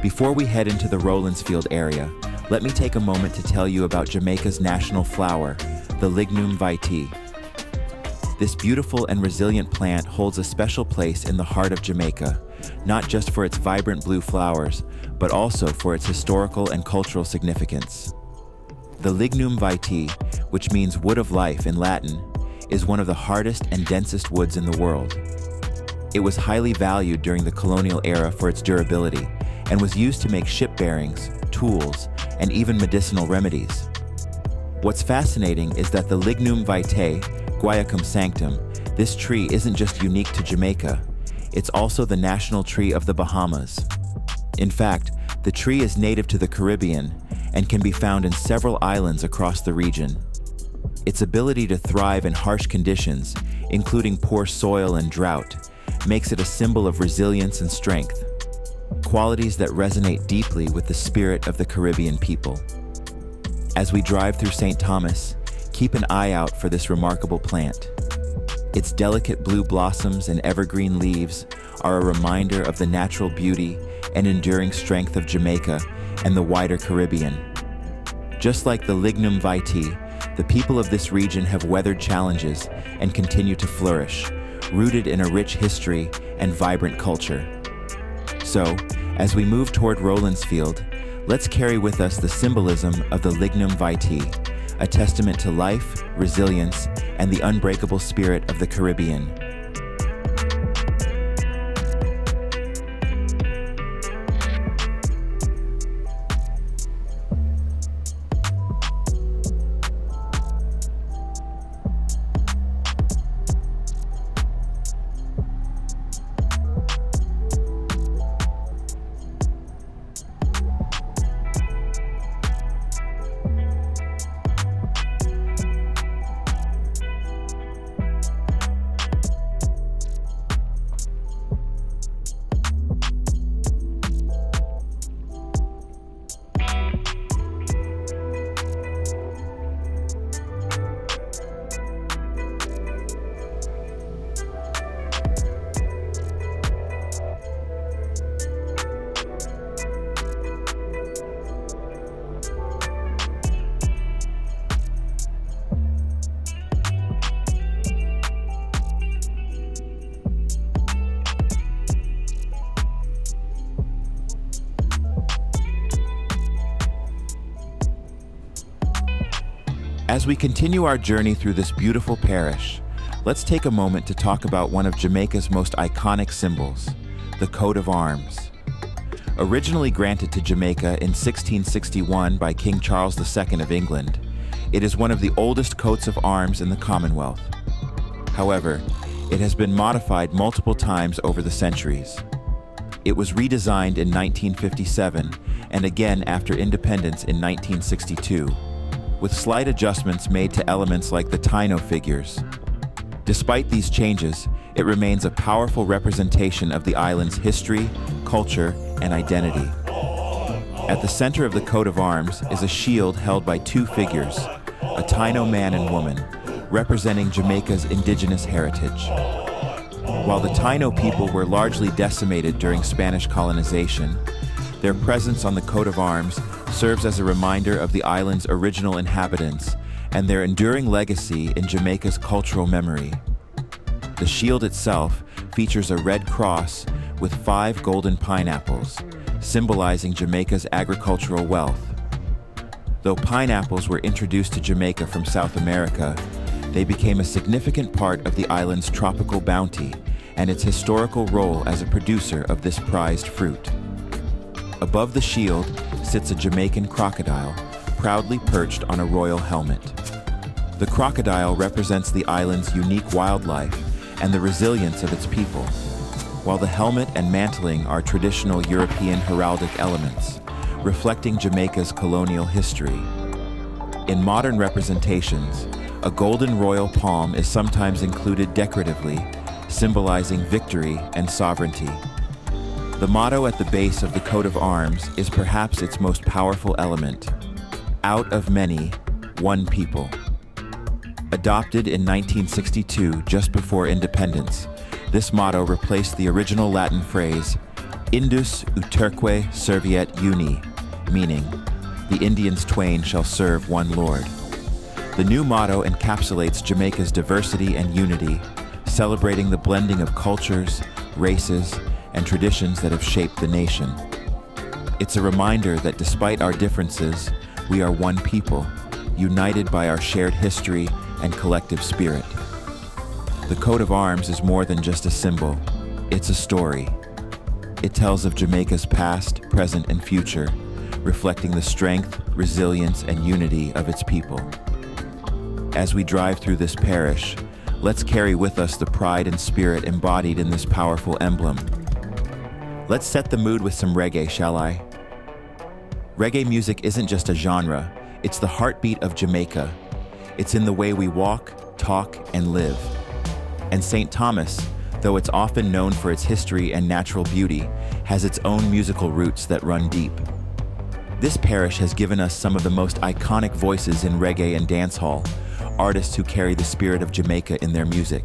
Before we head into the Rowlandsfield area, let me take a moment to tell you about Jamaica's national flower, the Lignum vitae. This beautiful and resilient plant holds a special place in the heart of Jamaica, not just for its vibrant blue flowers, but also for its historical and cultural significance. The Lignum vitae, which means wood of life in Latin, is one of the hardest and densest woods in the world. It was highly valued during the colonial era for its durability, and was used to make ship bearings, tools, and even medicinal remedies. What's fascinating is that the Lignum vitae, Guiacum sanctum, this tree isn't just unique to Jamaica, it's also the national tree of the Bahamas. In fact, the tree is native to the Caribbean and can be found in several islands across the region. Its ability to thrive in harsh conditions, including poor soil and drought, makes it a symbol of resilience and strength, qualities that resonate deeply with the spirit of the Caribbean people. As we drive through St. Thomas, keep an eye out for this remarkable plant. Its delicate blue blossoms and evergreen leaves are a reminder of the natural beauty and enduring strength of Jamaica and the wider Caribbean. Just like the Lignum vitae, the people of this region have weathered challenges and continue to flourish, rooted in a rich history and vibrant culture. So, as we move toward Rowlandsfield, let's carry with us the symbolism of the Lignum vitae, a testament to life, resilience, and the unbreakable spirit of the Caribbean. As we continue our journey through this beautiful parish, let's take a moment to talk about one of Jamaica's most iconic symbols, the coat of arms. Originally granted to Jamaica in 1661 by King Charles II of England, It is one of the oldest coats of arms in the Commonwealth. However, it has been modified multiple times over the centuries. It was redesigned in 1957 and again after independence in 1962, with slight adjustments made to elements like the Taino figures. Despite these changes, it remains a powerful representation of the island's history, culture, and identity. At the center of the coat of arms is a shield held by two figures, a Taino man and woman, representing Jamaica's indigenous heritage. While the Taino people were largely decimated during Spanish colonization, their presence on the coat of arms serves as a reminder of the island's original inhabitants and their enduring legacy in Jamaica's cultural memory. The shield itself features a red cross with 5 golden pineapples, symbolizing Jamaica's agricultural wealth. Though pineapples were introduced to Jamaica from South America, they became a significant part of the island's tropical bounty and its historical role as a producer of this prized fruit. Above the shield sits a Jamaican crocodile, proudly perched on a royal helmet. The crocodile represents the island's unique wildlife and the resilience of its people, while the helmet and mantling are traditional European heraldic elements, reflecting Jamaica's colonial history. In modern representations, a golden royal palm is sometimes included decoratively, symbolizing victory and sovereignty. The motto at the base of the coat of arms is perhaps its most powerful element: out of many, one people. Adopted in 1962, just before independence, this motto replaced the original Latin phrase, Indus uterque serviet uni, meaning, the Indians twain shall serve one Lord. The new motto encapsulates Jamaica's diversity and unity, celebrating the blending of cultures, races, and traditions that have shaped the nation. It's a reminder that despite our differences, we are one people, united by our shared history and collective spirit. The coat of arms is more than just a symbol, it's a story. It tells of Jamaica's past, present, and future, reflecting the strength, resilience, and unity of its people. As we drive through this parish, let's carry with us the pride and spirit embodied in this powerful emblem. Let's set the mood with some reggae, shall I? Reggae music isn't just a genre, it's the heartbeat of Jamaica. It's in the way we walk, talk, and live. And St. Thomas, though it's often known for its history and natural beauty, has its own musical roots that run deep. This parish has given us some of the most iconic voices in reggae and dancehall, artists who carry the spirit of Jamaica in their music.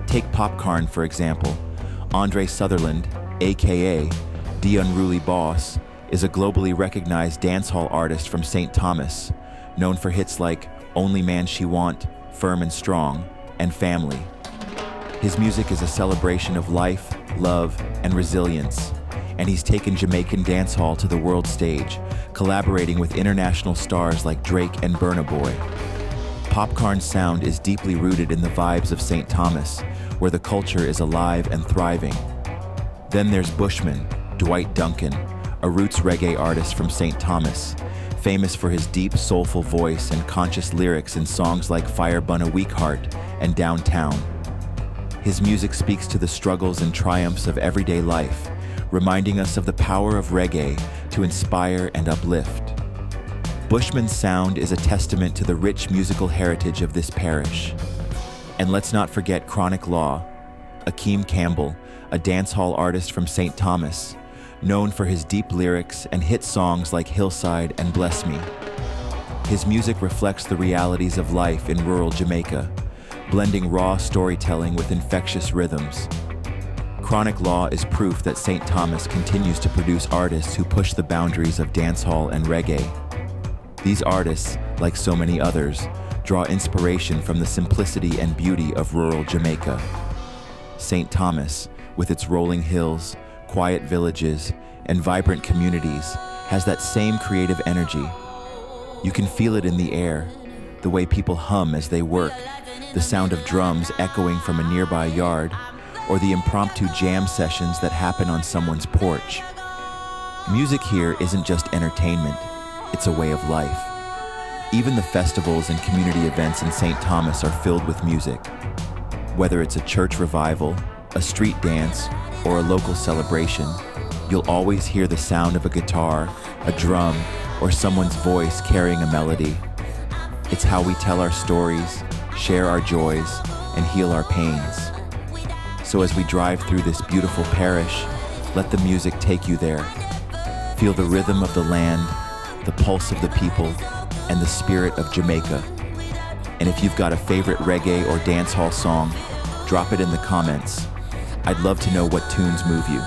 Take Popcorn, for example. Andre Sutherland, aka The Unruly Boss, is a globally recognized dancehall artist from St. Thomas, known for hits like Only Man She Want, Firm and Strong, and Family. His music is a celebration of life, love, and resilience, and he's taken Jamaican dancehall to the world stage, collaborating with international stars like Drake and Burna Boy. Popcorn's sound is deeply rooted in the vibes of St. Thomas, where the culture is alive and thriving. Then there's Bushman, Dwight Duncan, a roots reggae artist from St. Thomas, famous for his deep, soulful voice and conscious lyrics in songs like Fire Bun a Weak Heart and Downtown. His music speaks to the struggles and triumphs of everyday life, reminding us of the power of reggae to inspire and uplift. Bushman's sound is a testament to the rich musical heritage of this parish. And let's not forget Chronic Law, Akeem Campbell, a dancehall artist from St. Thomas, known for his deep lyrics and hit songs like Hillside and Bless Me. His music reflects the realities of life in rural Jamaica, blending raw storytelling with infectious rhythms. Chronic Law is proof that St. Thomas continues to produce artists who push the boundaries of dancehall and reggae. These artists, like so many others, draw inspiration from the simplicity and beauty of rural Jamaica. St. Thomas, with its rolling hills, quiet villages, and vibrant communities, has that same creative energy. You can feel it in the air, the way people hum as they work, the sound of drums echoing from a nearby yard, or the impromptu jam sessions that happen on someone's porch. Music here isn't just entertainment, it's a way of life. Even the festivals and community events in St. Thomas are filled with music. Whether it's a church revival, a street dance, or a local celebration, you'll always hear the sound of a guitar, a drum, or someone's voice carrying a melody. It's how we tell our stories, share our joys, and heal our pains. So as we drive through this beautiful parish, let the music take you there. Feel the rhythm of the land, the pulse of the people, and the spirit of Jamaica. And if you've got a favorite reggae or dancehall song, drop it in the comments. I'd love to know what tunes move you.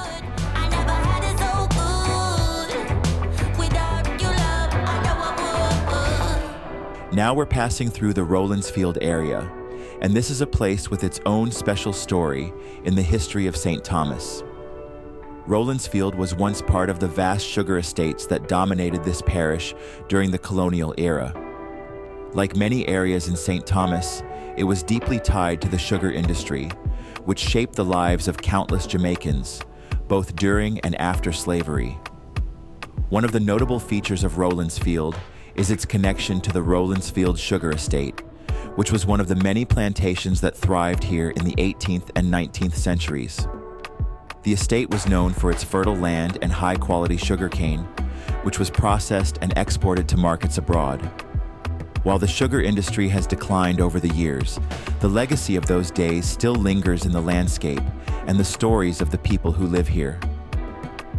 Now we're passing through the Rowlands Field area, and this is a place with its own special story in the history of St. Thomas. Rowlands Field was once part of the vast sugar estates that dominated this parish during the colonial era. Like many areas in St. Thomas, it was deeply tied to the sugar industry, which shaped the lives of countless Jamaicans, both during and after slavery. One of the notable features of Rowlands Field is its connection to the Rowlands Field Sugar Estate, which was one of the many plantations that thrived here in the 18th and 19th centuries. The estate was known for its fertile land and high-quality sugarcane, which was processed and exported to markets abroad. While the sugar industry has declined over the years, the legacy of those days still lingers in the landscape and the stories of the people who live here.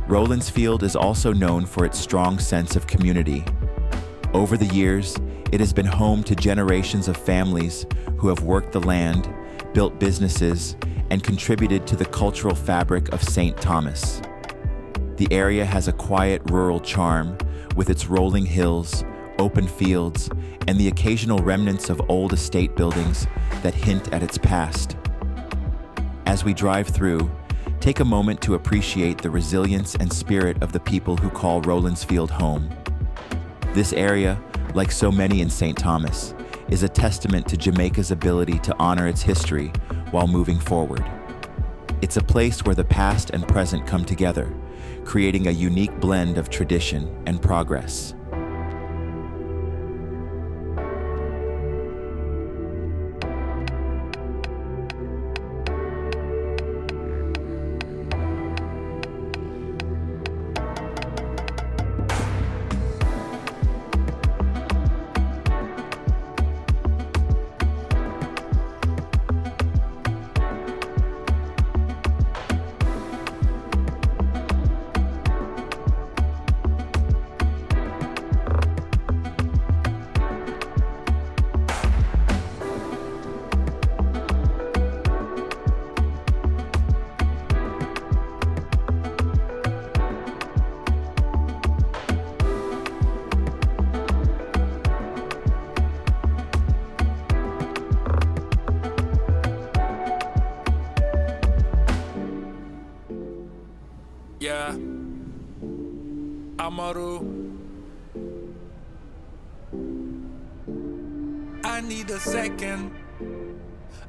Rowlands Field is also known for its strong sense of community. Over the years, it has been home to generations of families who have worked the land, built businesses, and contributed to the cultural fabric of St. Thomas. The area has a quiet rural charm with its rolling hills, open fields, and the occasional remnants of old estate buildings that hint at its past. As we drive through, take a moment to appreciate the resilience and spirit of the people who call Rowlands Field home. This area, like so many in St. Thomas, is a testament to Jamaica's ability to honor its history while moving forward. It's a place where the past and present come together, creating a unique blend of tradition and progress. Yeah, Amaru. I need a second.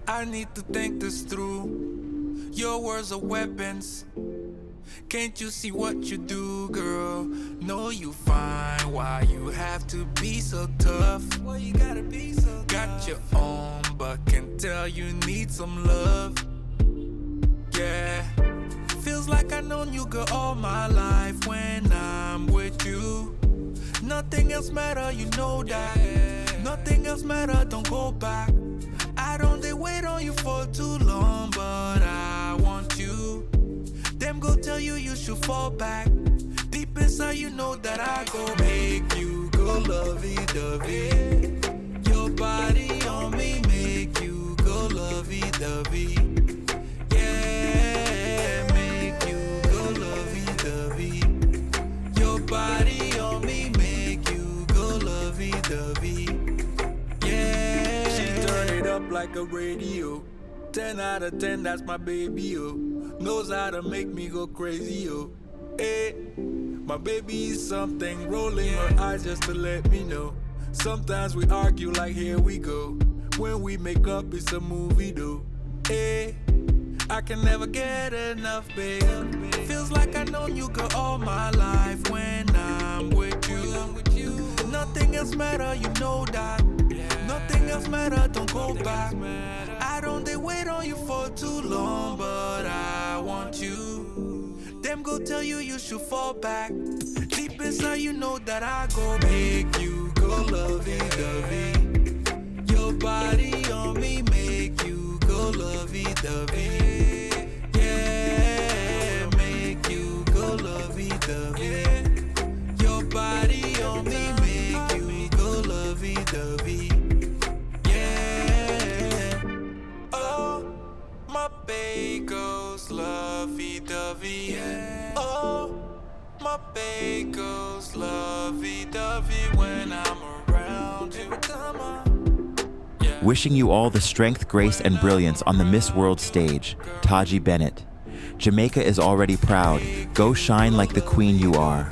I need to think this through. Your words are weapons. Can't you see what you do, girl? Know you fine. Why you have to be so tough? Why you gotta be so tough? Got your own, but can tell you need some love. Yeah. Feels like I've known you, girl, all my life when I'm with you. Nothing else matter, you know that. Nothing else matter, don't go back. I don't dare wait on you for too long, but I want you. Them go tell you you should fall back. Deep inside you know that I go make you go lovey-dovey. Your body on me make you go lovey-dovey. Body on me make you go lovey-dovey. Yeah. She turn it up like a radio. 10 out of 10, that's my baby, yo. Knows how to make me go crazy, yo. Hey, my baby is something. Rolling her eyes just to let me know. Sometimes we argue like here we go. When we make up, it's a movie, though. Hey, I can never get enough, babe. Feels like I've known you, girl, all my life when I'm with you. Nothing Nothing else matter, you know that. Nothing else matter, don't go back. I don't they wait on you for too long, but I want you. Them go tell you you should fall back. Deep inside you know that I go make you go lovey-dovey. Your body on me make you go lovey-dovey. Yeah, make you go lovey-dovey. Your body on me make you go lovey-dovey. Yeah. Oh, my babe goes lovey-dovey. Yeah. Oh, my babe goes lovey-dovey when I'm around you. Every time Wishing you all the strength, grace, and brilliance on the Miss World stage, Taji Bennett. Jamaica is already proud. Go shine like the queen you are.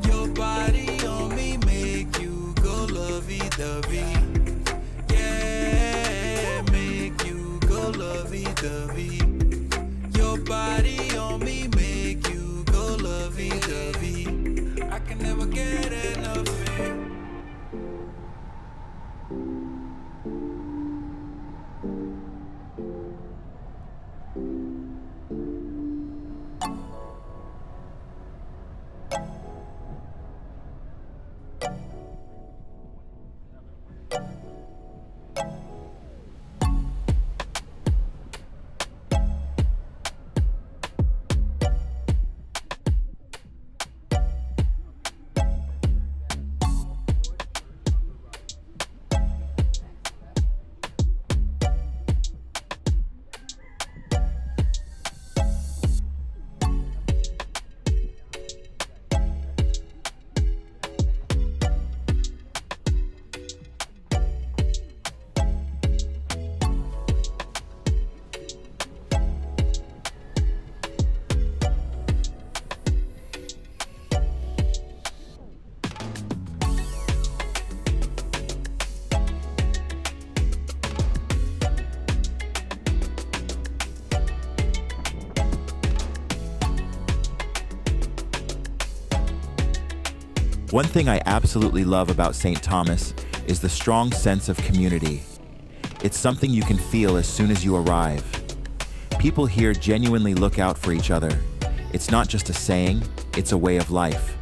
Your body on me make you go lovey-dovey. Yeah, make you go lovey-dovey. Your body on me make you go lovey-dovey. I can never get enough of it. One thing I absolutely love about St. Thomas is the strong sense of community. It's something you can feel as soon as you arrive. People here genuinely look out for each other. It's not just a saying, it's a way of life.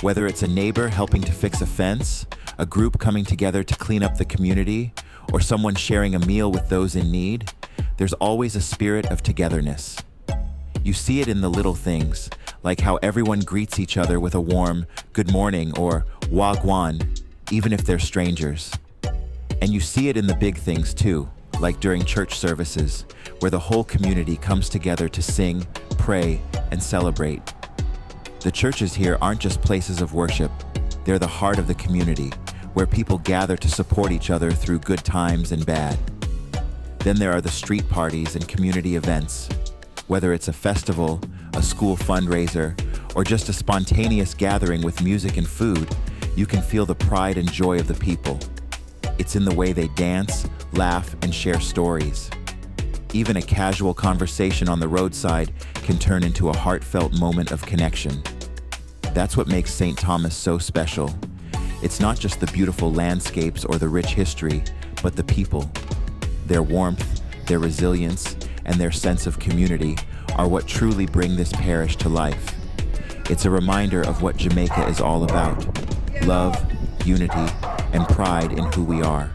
Whether it's a neighbor helping to fix a fence, a group coming together to clean up the community, or someone sharing a meal with those in need, there's always a spirit of togetherness. You see it in the little things, like how everyone greets each other with a warm good morning or wagwan, even if they're strangers. And you see it in the big things too, like during church services, where the whole community comes together to sing, pray, and celebrate. The churches here aren't just places of worship, they're the heart of the community, where people gather to support each other through good times and bad. Then there are the street parties and community events. Whether it's a festival, a school fundraiser, or just a spontaneous gathering with music and food, you can feel the pride and joy of the people. It's in the way they dance, laugh, and share stories. Even a casual conversation on the roadside can turn into a heartfelt moment of connection. That's what makes St. Thomas so special. It's not just the beautiful landscapes or the rich history, but the people. Their warmth, their resilience, and their sense of community are what truly bring this parish to life. It's a reminder of what Jamaica is all about: love, unity, and pride in who we are.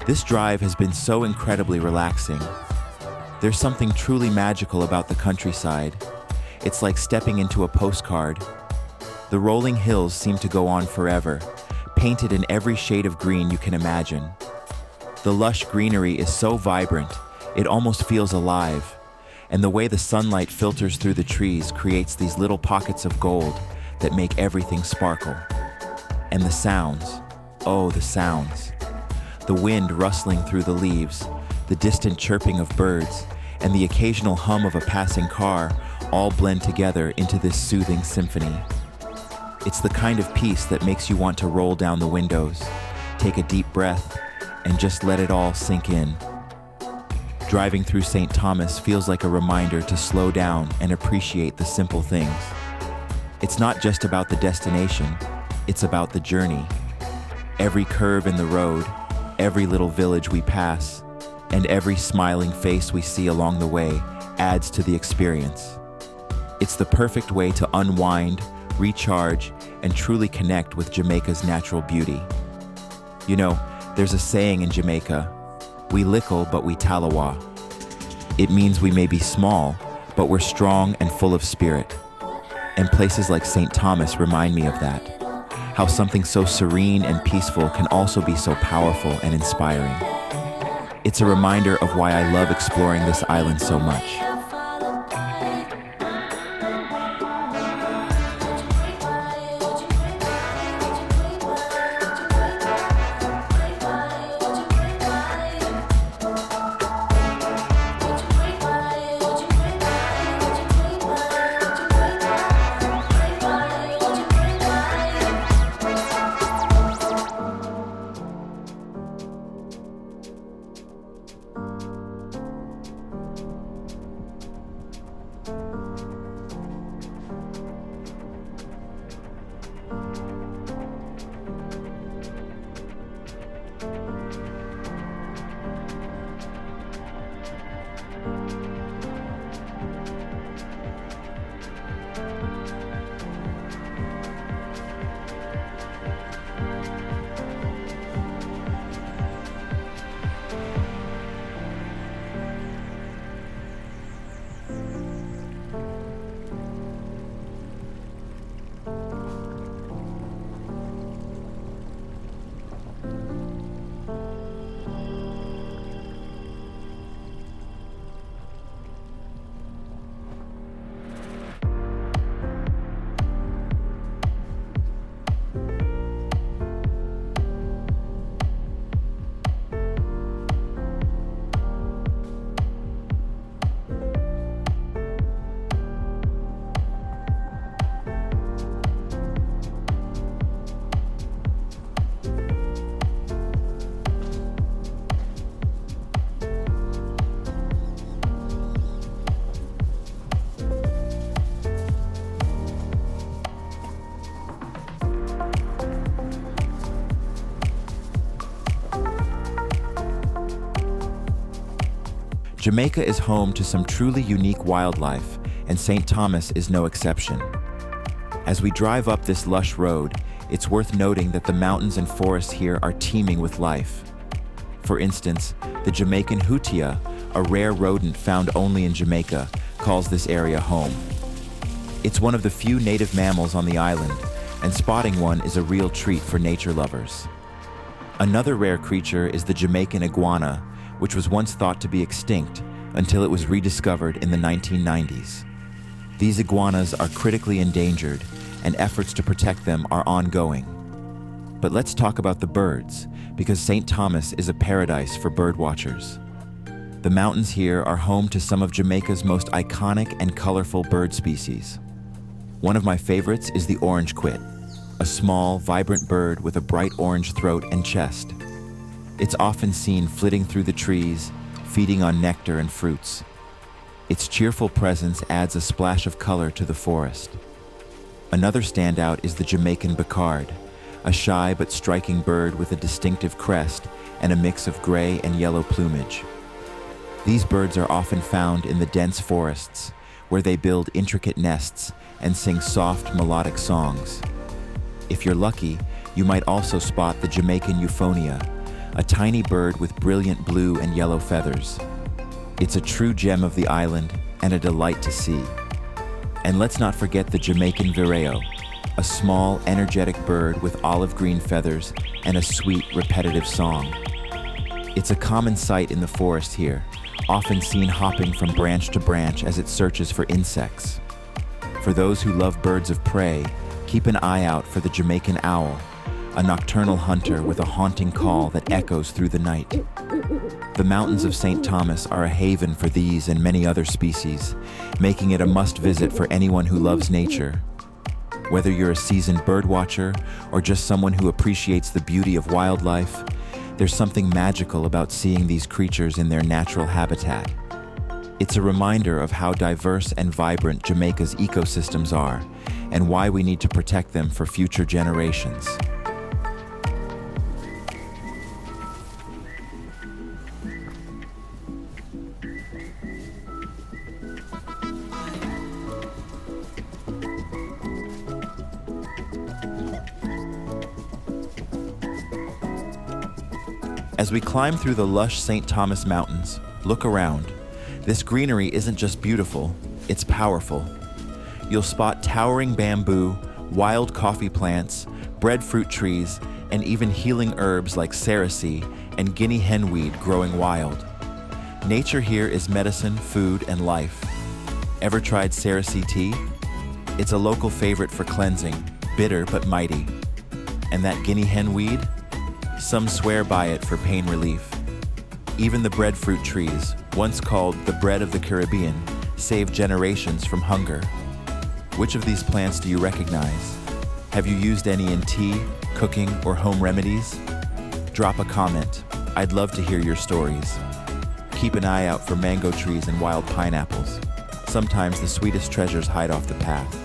This drive has been so incredibly relaxing. There's something truly magical about the countryside. It's like stepping into a postcard. The rolling hills seem to go on forever, painted in every shade of green you can imagine. The lush greenery is so vibrant, it almost feels alive. And the way the sunlight filters through the trees creates these little pockets of gold that make everything sparkle. And the sounds, oh, the sounds. The wind rustling through the leaves, the distant chirping of birds, and the occasional hum of a passing car all blend together into this soothing symphony. It's the kind of peace that makes you want to roll down the windows, take a deep breath, and just let it all sink in. Driving through St. Thomas feels like a reminder to slow down and appreciate the simple things. It's not just about the destination, it's about the journey. Every curve in the road, every little village we pass, and every smiling face we see along the way adds to the experience. It's the perfect way to unwind, recharge, and truly connect with Jamaica's natural beauty. You know, there's a saying in Jamaica, we lickle but we talawa. It means we may be small, but we're strong and full of spirit. And places like St. Thomas remind me of that. How something so serene and peaceful can also be so powerful and inspiring. It's a reminder of why I love exploring this island so much. Jamaica is home to some truly unique wildlife, and St. Thomas is no exception. As we drive up this lush road, it's worth noting that the mountains and forests here are teeming with life. For instance, the Jamaican hutia, a rare rodent found only in Jamaica, calls this area home. It's one of the few native mammals on the island, and spotting one is a real treat for nature lovers. Another rare creature is the Jamaican iguana, which was once thought to be extinct until it was rediscovered in the 1990s. These iguanas are critically endangered, and efforts to protect them are ongoing. But let's talk about the birds, because St. Thomas is a paradise for bird watchers. The mountains here are home to some of Jamaica's most iconic and colorful bird species. One of my favorites is the orange quit, a small, vibrant bird with a bright orange throat and chest. It's often seen flitting through the trees, feeding on nectar and fruits. Its cheerful presence adds a splash of color to the forest. Another standout is the Jamaican becard, a shy but striking bird with a distinctive crest and a mix of gray and yellow plumage. These birds are often found in the dense forests, where they build intricate nests and sing soft, melodic songs. If you're lucky, you might also spot the Jamaican euphonia, a tiny bird with brilliant blue and yellow feathers. It's a true gem of the island and a delight to see. And let's not forget the Jamaican vireo, a small, energetic bird with olive green feathers and a sweet, repetitive song. It's a common sight in the forest here, often seen hopping from branch to branch as it searches for insects. For those who love birds of prey, keep an eye out for the Jamaican owl, a nocturnal hunter with a haunting call that echoes through the night. The mountains of St. Thomas are a haven for these and many other species, making it a must-visit for anyone who loves nature. Whether you're a seasoned birdwatcher or just someone who appreciates the beauty of wildlife, there's something magical about seeing these creatures in their natural habitat. It's a reminder of how diverse and vibrant Jamaica's ecosystems are and why we need to protect them for future generations. As we climb through the lush St. Thomas Mountains, look around. This greenery isn't just beautiful, it's powerful. You'll spot towering bamboo, wild coffee plants, breadfruit trees, and even healing herbs like cerasee and guinea henweed growing wild. Nature here is medicine, food, and life. Ever tried cerasee tea? It's a local favorite for cleansing, bitter but mighty. And that guinea henweed? Some swear by it for pain relief. Even the breadfruit trees, once called the bread of the Caribbean, save generations from hunger. Which of these plants do you recognize? Have you used any in tea, cooking, or home remedies? Drop a comment. I'd love to hear your stories. Keep an eye out for mango trees and wild pineapples. Sometimes the sweetest treasures hide off the path.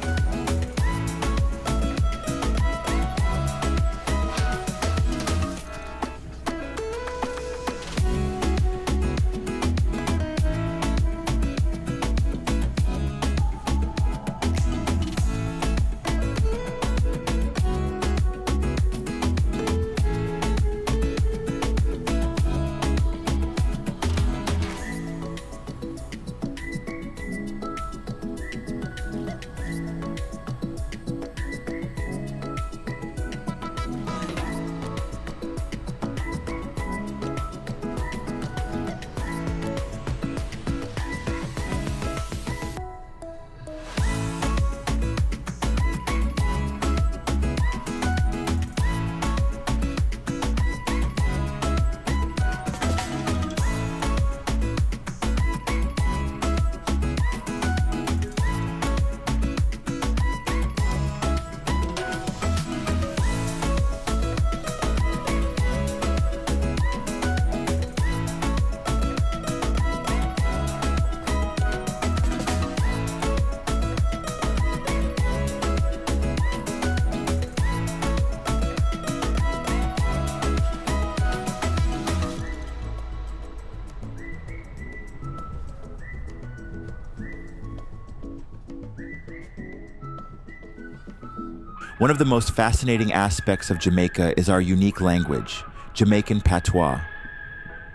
One of the most fascinating aspects of Jamaica is our unique language, Jamaican patois.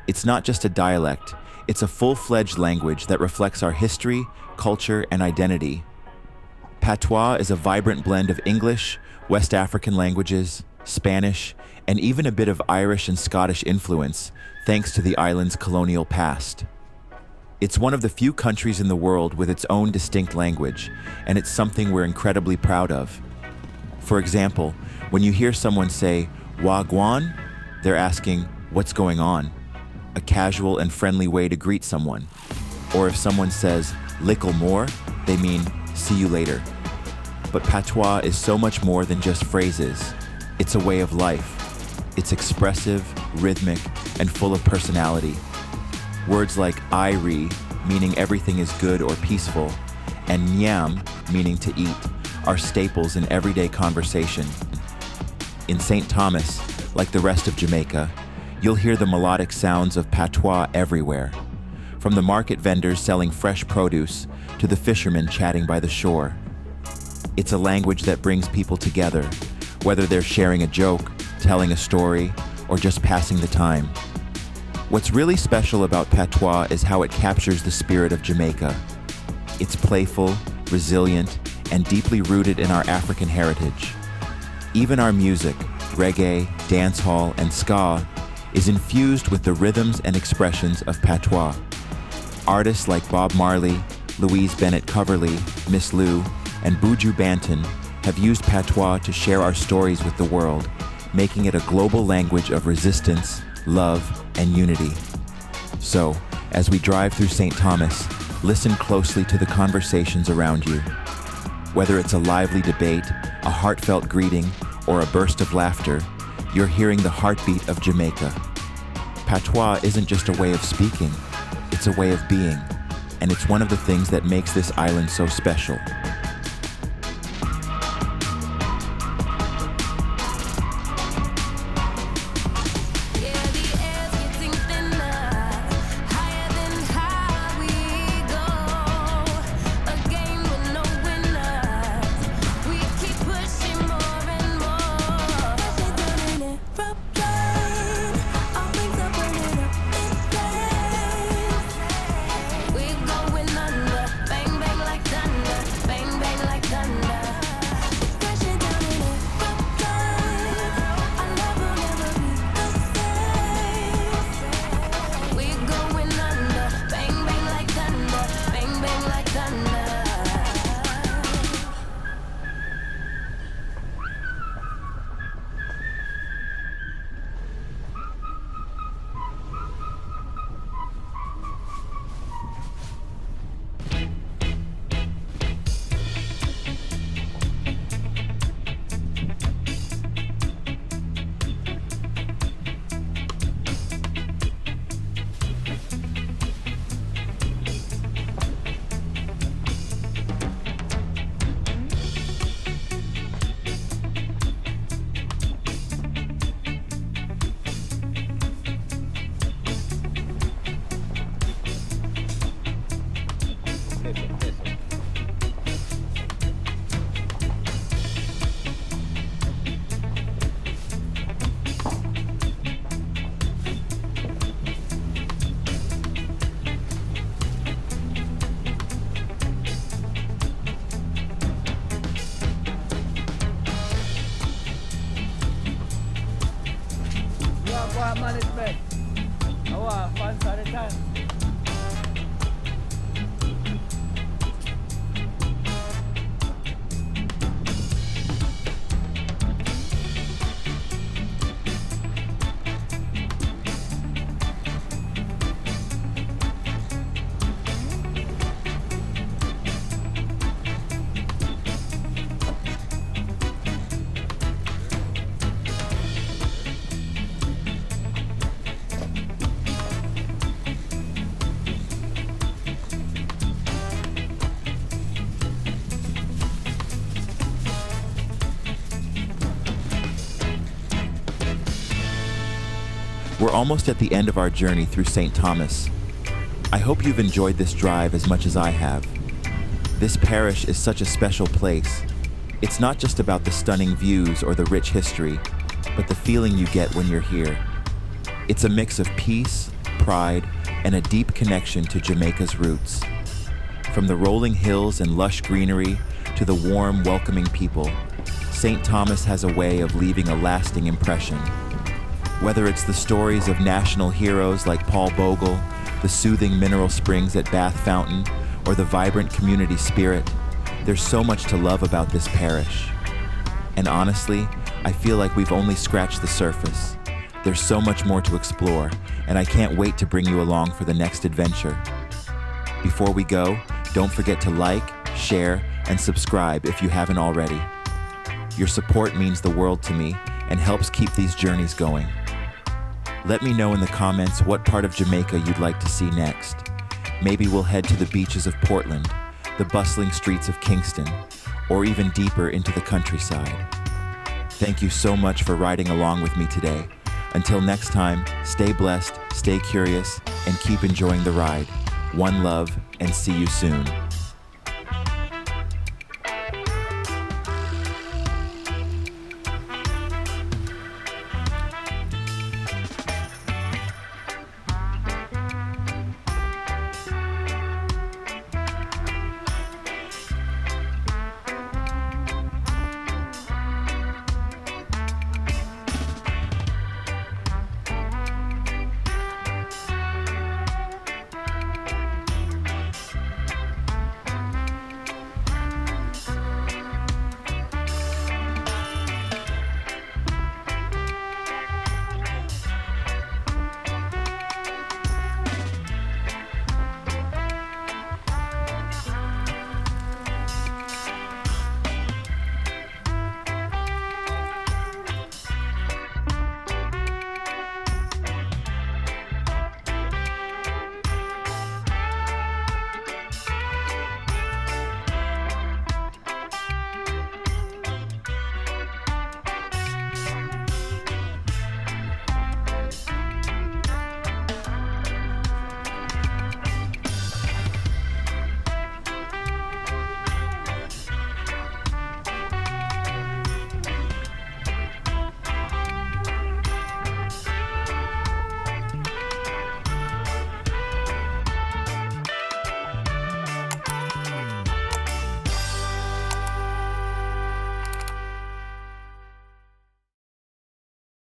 It's not just a dialect, it's a full-fledged language that reflects our history, culture, and identity. Patois is a vibrant blend of English, West African languages, Spanish, and even a bit of Irish and Scottish influence, thanks to the island's colonial past. It's one of the few countries in the world with its own distinct language, and it's something we're incredibly proud of. For example, when you hear someone say, "Wagwan," they're asking, "What's going on?" A casual and friendly way to greet someone. Or if someone says, "Lickle more," they mean, "See you later." But patois is so much more than just phrases. It's a way of life. It's expressive, rhythmic, and full of personality. Words like "Irie," meaning everything is good or peaceful, and "Nyam," meaning to eat, are staples in everyday conversation. In St. Thomas, like the rest of Jamaica, you'll hear the melodic sounds of patois everywhere, from the market vendors selling fresh produce to the fishermen chatting by the shore. It's a language that brings people together, whether they're sharing a joke, telling a story, or just passing the time. What's really special about patois is how it captures the spirit of Jamaica. It's playful, resilient, and deeply rooted in our African heritage. Even our music, reggae, dancehall, and ska, is infused with the rhythms and expressions of patois. Artists like Bob Marley, Louise Bennett Coverley, Miss Lou, and Buju Banton have used patois to share our stories with the world, making it a global language of resistance, love, and unity. So, as we drive through St. Thomas, listen closely to the conversations around you. Whether it's a lively debate, a heartfelt greeting, or a burst of laughter, you're hearing the heartbeat of Jamaica. Patois isn't just a way of speaking, it's a way of being, and it's one of the things that makes this island so special. Management. Fans at the time. We're almost at the end of our journey through St. Thomas. I hope you've enjoyed this drive as much as I have. This parish is such a special place. It's not just about the stunning views or the rich history, but the feeling you get when you're here. It's a mix of peace, pride, and a deep connection to Jamaica's roots. From the rolling hills and lush greenery to the warm, welcoming people, St. Thomas has a way of leaving a lasting impression. Whether it's the stories of national heroes like Paul Bogle, the soothing mineral springs at Bath Fountain, or the vibrant community spirit, there's so much to love about this parish. And honestly, I feel like we've only scratched the surface. There's so much more to explore, and I can't wait to bring you along for the next adventure. Before we go, don't forget to like, share, and subscribe if you haven't already. Your support means the world to me and helps keep these journeys going. Let me know in the comments what part of Jamaica you'd like to see next. Maybe we'll head to the beaches of Portland, the bustling streets of Kingston, or even deeper into the countryside. Thank you so much for riding along with me today. Until next time, stay blessed, stay curious, and keep enjoying the ride. One love, and see you soon.